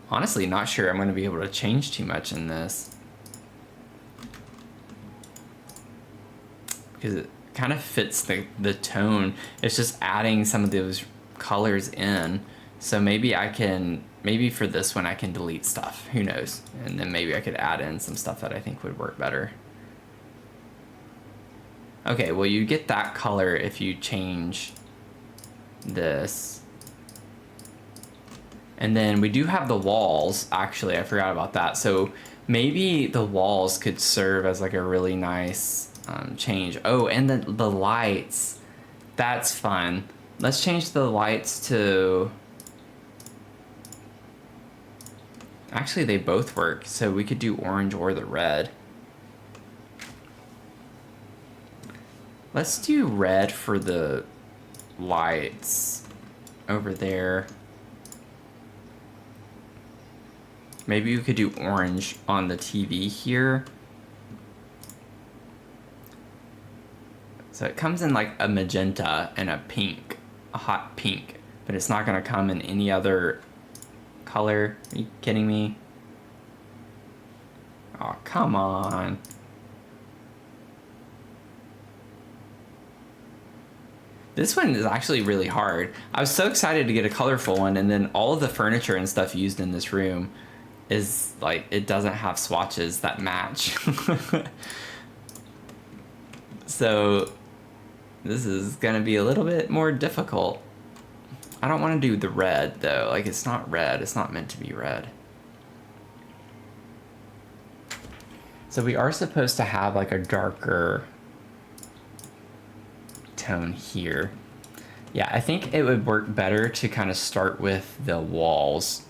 Speaker 1: Honestly, not sure I'm going to be able to change too much in this, because it kind of fits the tone. It's just adding some of those colors in. So maybe for this one I can delete stuff, who knows, and then maybe I could add in some stuff that I think would work better. Okay, well you get that color if you change this. And then we do have the walls, actually I forgot about that. So maybe the walls could serve as like a really nice change. Oh, and the lights, that's fun. Let's change the lights to, actually they both work, so we could do orange or the red. Let's do red for the lights over there. Maybe we could do orange on the TV here. So it comes in like a magenta and a pink, a hot pink, but it's not gonna come in any other color. Are you kidding me? Oh, come on. This one is actually really hard. I was so excited to get a colorful one, and then all of the furniture and stuff used in this room is like, it doesn't have swatches that match. So this is gonna be a little bit more difficult. I don't want to do the red though. Like, it's not red. It's not meant to be red. So we are supposed to have like a darker tone here. Yeah, I think it would work better to kind of start with the walls.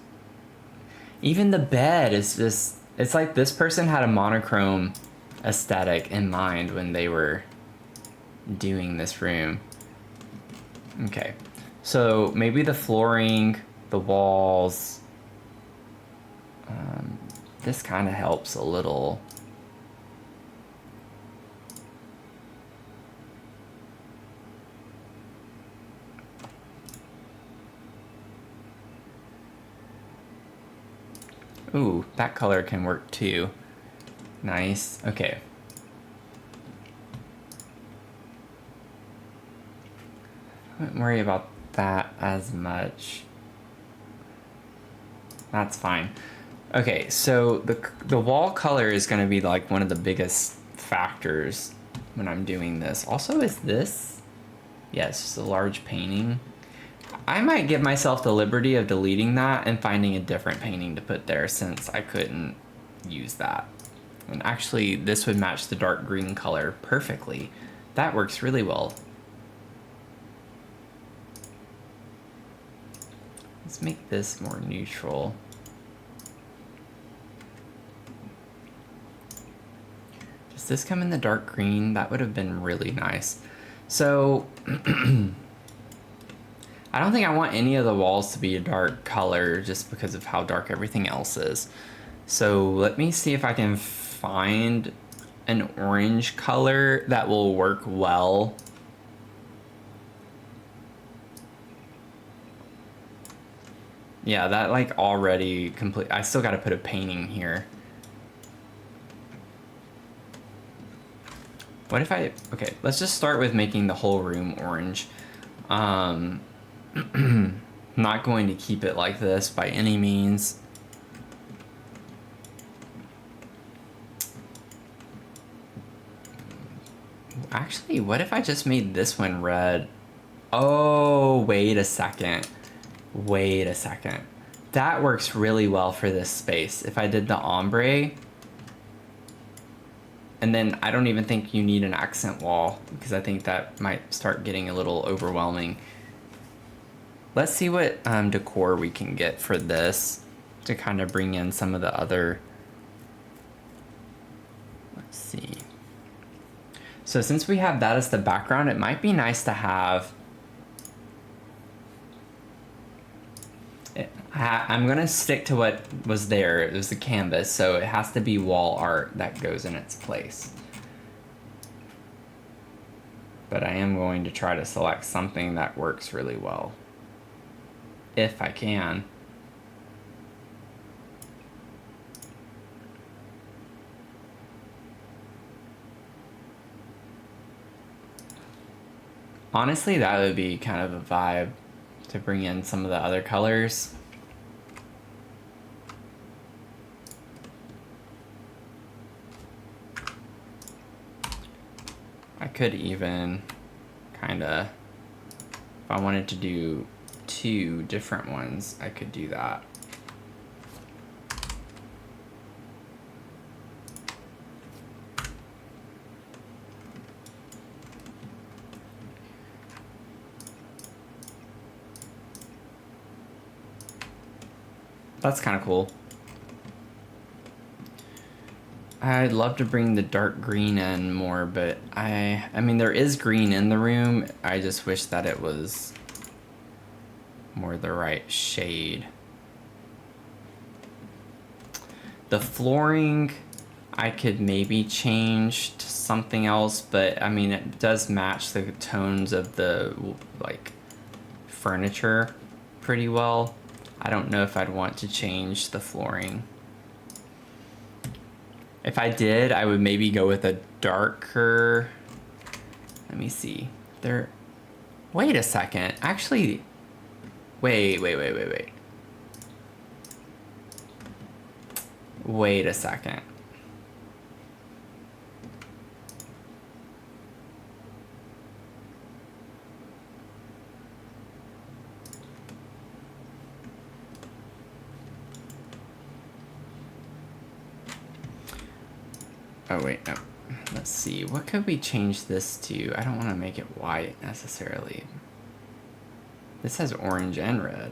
Speaker 1: Even the bed is just, It's like this person had a monochrome aesthetic in mind when they were doing this room. Okay, so maybe the flooring, the walls, this kind of helps a little. Ooh, that color can work too. Nice. Okay. I wouldn't worry about that as much. That's fine. Okay, so the wall color is going to be like one of the biggest factors when I'm doing this. Also, is this? Yes, it's a large painting. I might give myself the liberty of deleting that and finding a different painting to put there since I couldn't use that. And actually, this would match the dark green color perfectly. That works really well. Let's make this more neutral. Does this come in the dark green? That would have been really nice. So, I don't think I want any of the walls to be a dark color just because of how dark everything else is. So let me see if I can find an orange color that will work well. Yeah, that like already complete. I still got to put a painting here. What if I, okay, let's just start with making the whole room orange. Not going to keep it like this by any means. Actually, what if I just made this one red? Oh, wait a second. Wait a second. That works really well for this space. If I did the ombre, and then I don't even think you need an accent wall because I think that might start getting a little overwhelming. Let's see what decor we can get for this to kind of bring in some of the other. Let's see. So since we have that as the background, it might be nice to have. I'm gonna stick to what was there. It was the canvas, so it has to be wall art that goes in its place. But I am going to try to select something that works really well, if I can. Honestly, that would be kind of a vibe to bring in some of the other colors. I could even kind of, if I wanted to do 2 different ones, I could do that. That's kind of cool. I'd love to bring the dark green in more, but I mean, there is green in the room. I just wish that it was more the right shade. The flooring, I could maybe change to something else, but I mean, it does match the tones of the like furniture pretty well. I don't know if I'd want to change the flooring. If I did, I would maybe go with a darker, let me see. There, wait a second. Actually, wait. Wait a second. Oh wait, no. Let's see, what could we change this to? I don't want to make it white necessarily. This has orange and red.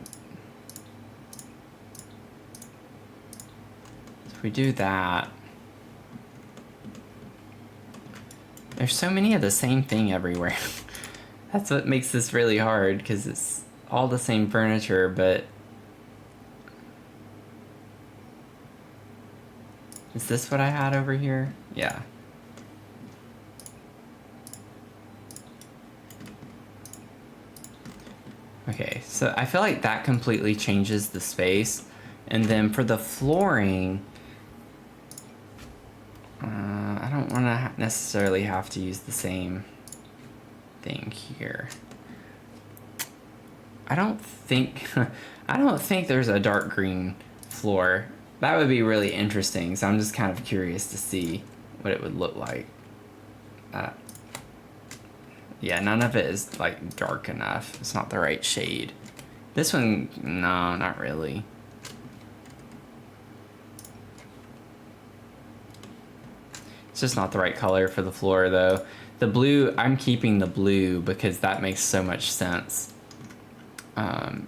Speaker 1: So we do that, there's so many of the same thing everywhere. That's what makes this really hard, because it's all the same furniture, but is this what I had over here? Yeah. Okay, so I feel like that completely changes the space. And then for the flooring, I don't want to necessarily have to use the same thing here. I don't think there's a dark green floor. That would be really interesting, so I'm just kind of curious to see what it would look like. Yeah, none of it is like dark enough. It's not the right shade. This one, no, not really. It's just not the right color for the floor though. The blue, I'm keeping the blue because that makes so much sense.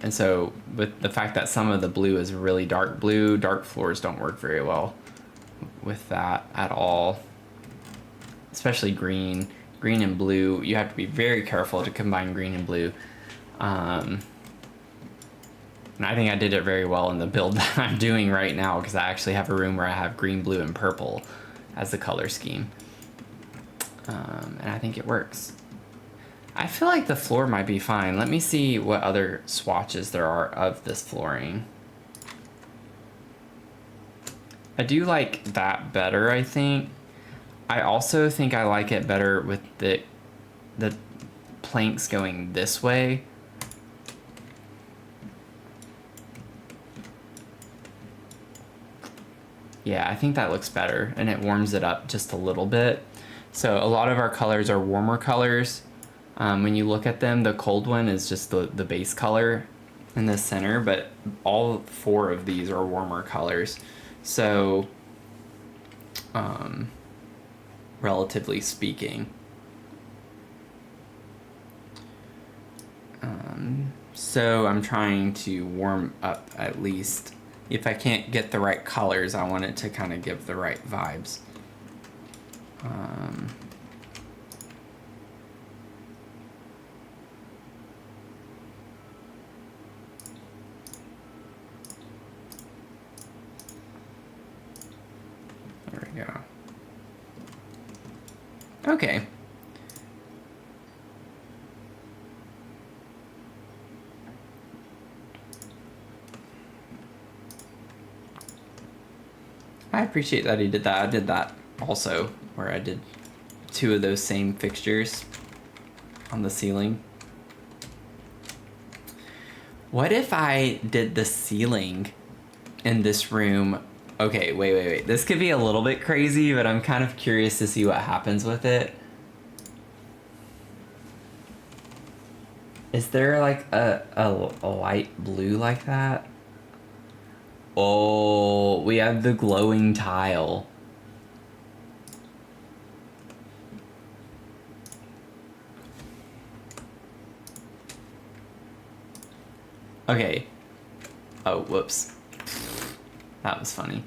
Speaker 1: And so with the fact that some of the blue is really dark blue, dark floors don't work very well with that at all. Especially green. Green and blue, you have to be very careful to combine green and blue. And I think I did it very well in the build that I'm doing right now, because I actually have a room where I have green, blue, and purple as the color scheme. And I think it works. I feel like the floor might be fine. Let me see what other swatches there are of this flooring. I do like that better, I think. I also think I like it better with the planks going this way. Yeah, I think that looks better, and it warms it up just a little bit. So a lot of our colors are warmer colors. When you look at them, the cold one is just the base color in the center, but all 4 of these are warmer colors. So, relatively speaking. So I'm trying to warm up at least. If I can't get the right colors, I want it to kind of give the right vibes. There we go. Okay. I appreciate that he did that. I did that also, where I did 2 of those same fixtures on the ceiling. What if I did the ceiling in this room? Okay, wait. This could be a little bit crazy, but I'm kind of curious to see what happens with it. Is there like a light blue like that? Oh, we have the glowing tile. Okay. Oh, whoops. That was funny.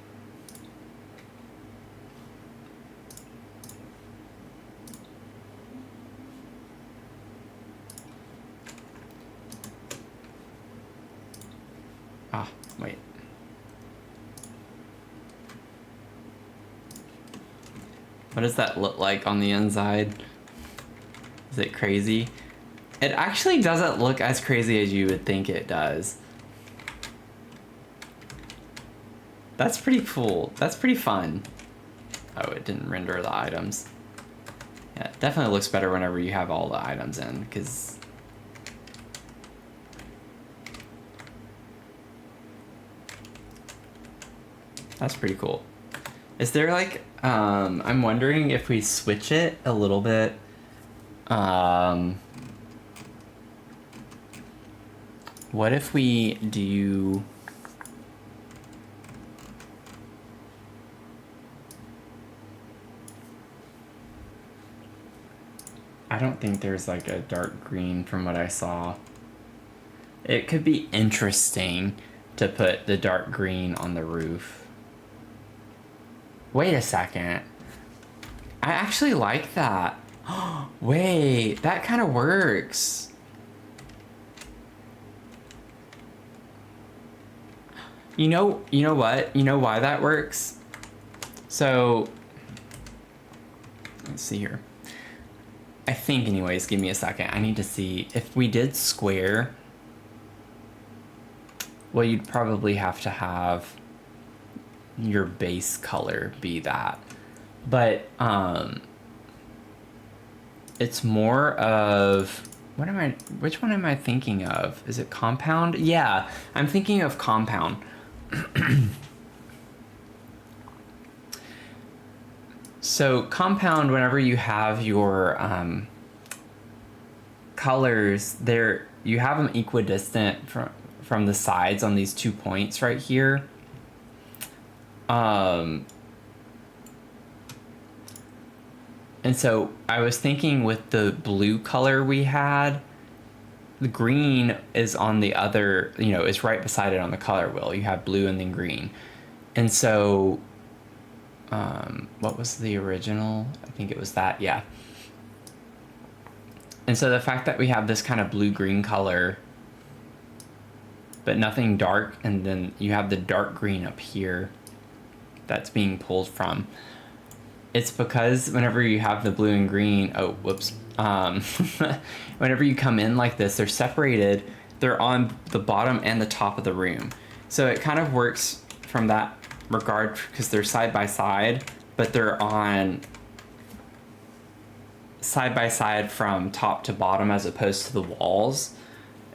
Speaker 1: Ah, wait. What does that look like on the inside? Is it crazy? It actually doesn't look as crazy as you would think it does. That's pretty cool. That's pretty fun. Oh, it didn't render the items. Yeah, it definitely looks better whenever you have all the items in, because that's pretty cool. Is there like, I'm wondering if we switch it a little bit. What if we do... I don't think there's like a dark green from what I saw. It could be interesting to put the dark green on the roof. Wait a second. I actually like that. Wait, that kind of works. You know what? You know why that works? So, let's see here. I think anyways, give me a second. I need to see if we did square. Well, you'd probably have to have your base color be that. But it's more of which one am I thinking of? Is it compound? Yeah, I'm thinking of compound. So compound, whenever you have your colors there, you have them equidistant from the sides on these 2 points right here. And so I was thinking with the blue color we had, the green is on the other, is right beside it on the color wheel. You have blue and then green. And so, what was the original? I think it was that, yeah. And so the fact that we have this kind of blue-green color, but nothing dark, and then you have the dark green up here that's being pulled from. It's because whenever you have the blue and green, whenever you come in like this, they're separated. They're on the bottom and the top of the room. So it kind of works from that regard because they're side by side, but they're on side by side from top to bottom as opposed to the walls.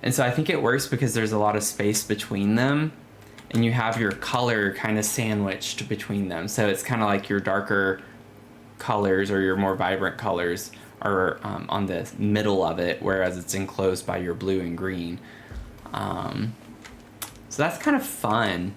Speaker 1: And so I think it works because there's a lot of space between them and you have your color kind of sandwiched between them. So it's kind of like your darker colors or your more vibrant colors are on the middle of it, whereas it's enclosed by your blue and green. So that's kind of fun.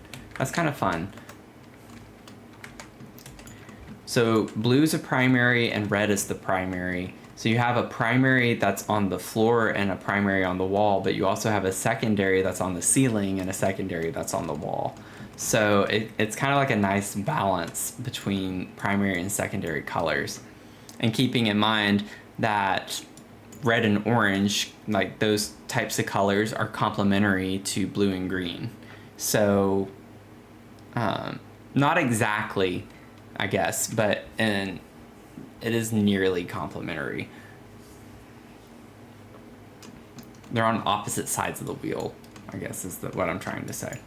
Speaker 1: So blue is a primary and red is the primary. So you have a primary that's on the floor and a primary on the wall, but you also have a secondary that's on the ceiling and a secondary that's on the wall. So it's kind of like a nice balance between primary and secondary colors. And keeping in mind that red and orange, like those types of colors, are complementary to blue and green. So not exactly, I guess, but it is nearly complementary. They're on opposite sides of the wheel, I guess is what I'm trying to say.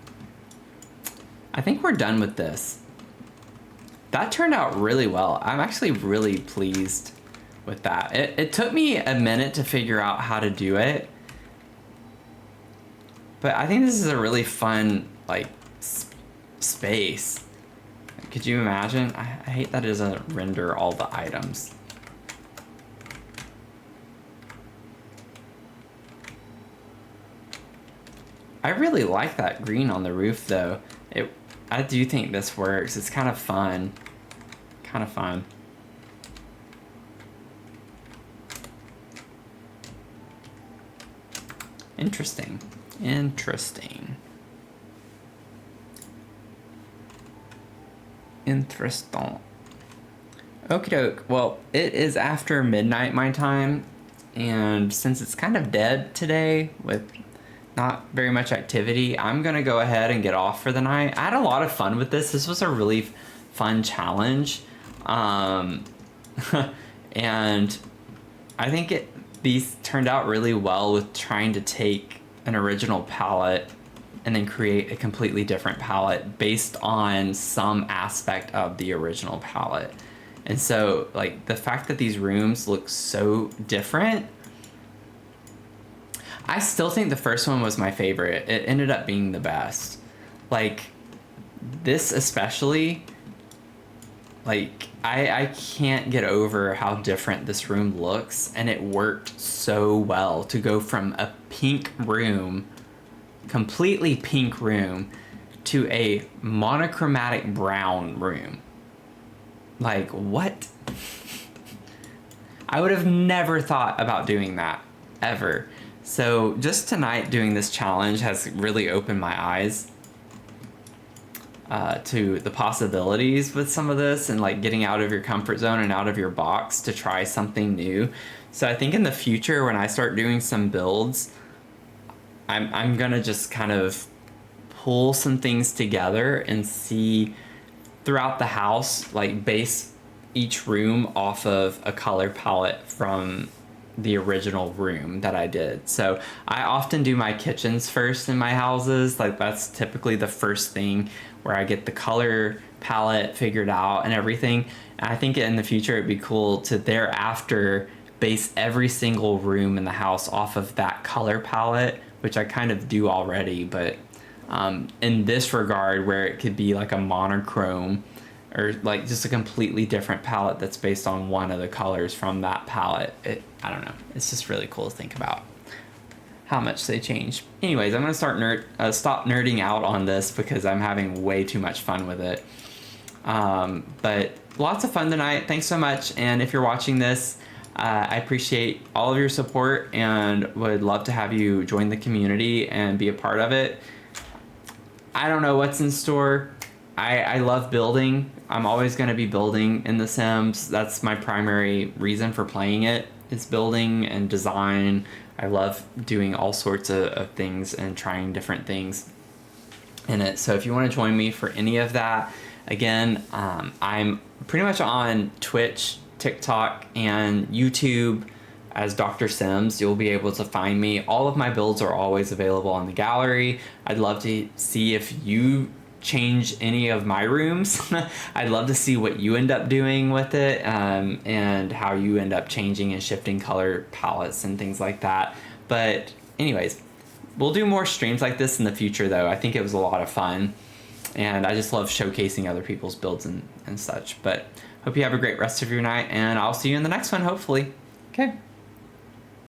Speaker 1: I think we're done with this. That turned out really well. I'm actually really pleased with that. It took me a minute to figure out how to do it, but I think this is a really fun, like, space. Could you imagine? I hate that it doesn't render all the items. I really like that green on the roof, though. I do think this works. It's kind of fun. Interesting. Interesting. Okie doke. Well, it is after midnight my time, and since it's kind of dead today with not very much activity, I'm gonna go ahead and get off for the night. I had a lot of fun with this. This was a really fun challenge, and I think these turned out really well with trying to take an original palette and then create a completely different palette based on some aspect of the original palette. And so, like, the fact that these rooms look so different, I still think the first one was my favorite. It ended up being the best. Like, this especially, like, I can't get over how different this room looks, and it worked so well to go from a pink room, completely pink room, to a monochromatic brown room. Like, what? I would have never thought about doing that, ever. So just tonight doing this challenge has really opened my eyes. to the possibilities with some of this, and like getting out of your comfort zone and out of your box to try something new. So I think in the future, when I start doing some builds, I'm gonna just kind of pull some things together and see throughout the house, like base each room off of a color palette from the original room that I did. So I often do my kitchens first in my houses. Like that's typically the first thing where I get the color palette figured out and everything. And I think in the future it'd be cool to thereafter base every single room in the house off of that color palette, which I kind of do already, but in this regard where it could be like a monochrome or like just a completely different palette that's based on one of the colors from that palette. I don't know. It's just really cool to think about how much they change. Anyways, I'm gonna stop nerding out on this because I'm having way too much fun with it. But lots of fun tonight. Thanks so much. And if you're watching this, I appreciate all of your support and would love to have you join the community and be a part of it. I don't know what's in store. I love building. I'm always going to be building in The Sims. That's my primary reason for playing it, is building and design. I love doing all sorts of things and trying different things in it. So if you want to join me for any of that, again, I'm pretty much on Twitch, TikTok, and YouTube as Dr. Sims. You'll be able to find me. All of my builds are always available on the gallery. I'd love to see if you change any of my rooms. I'd love to see what you end up doing with it, and how you end up changing and shifting color palettes and things like that. But anyways, we'll do more streams like this in the future though. I think it was a lot of fun, and I just love showcasing other people's builds and such. But hope you have a great rest of your night, and I'll see you in the next one, hopefully. Okay.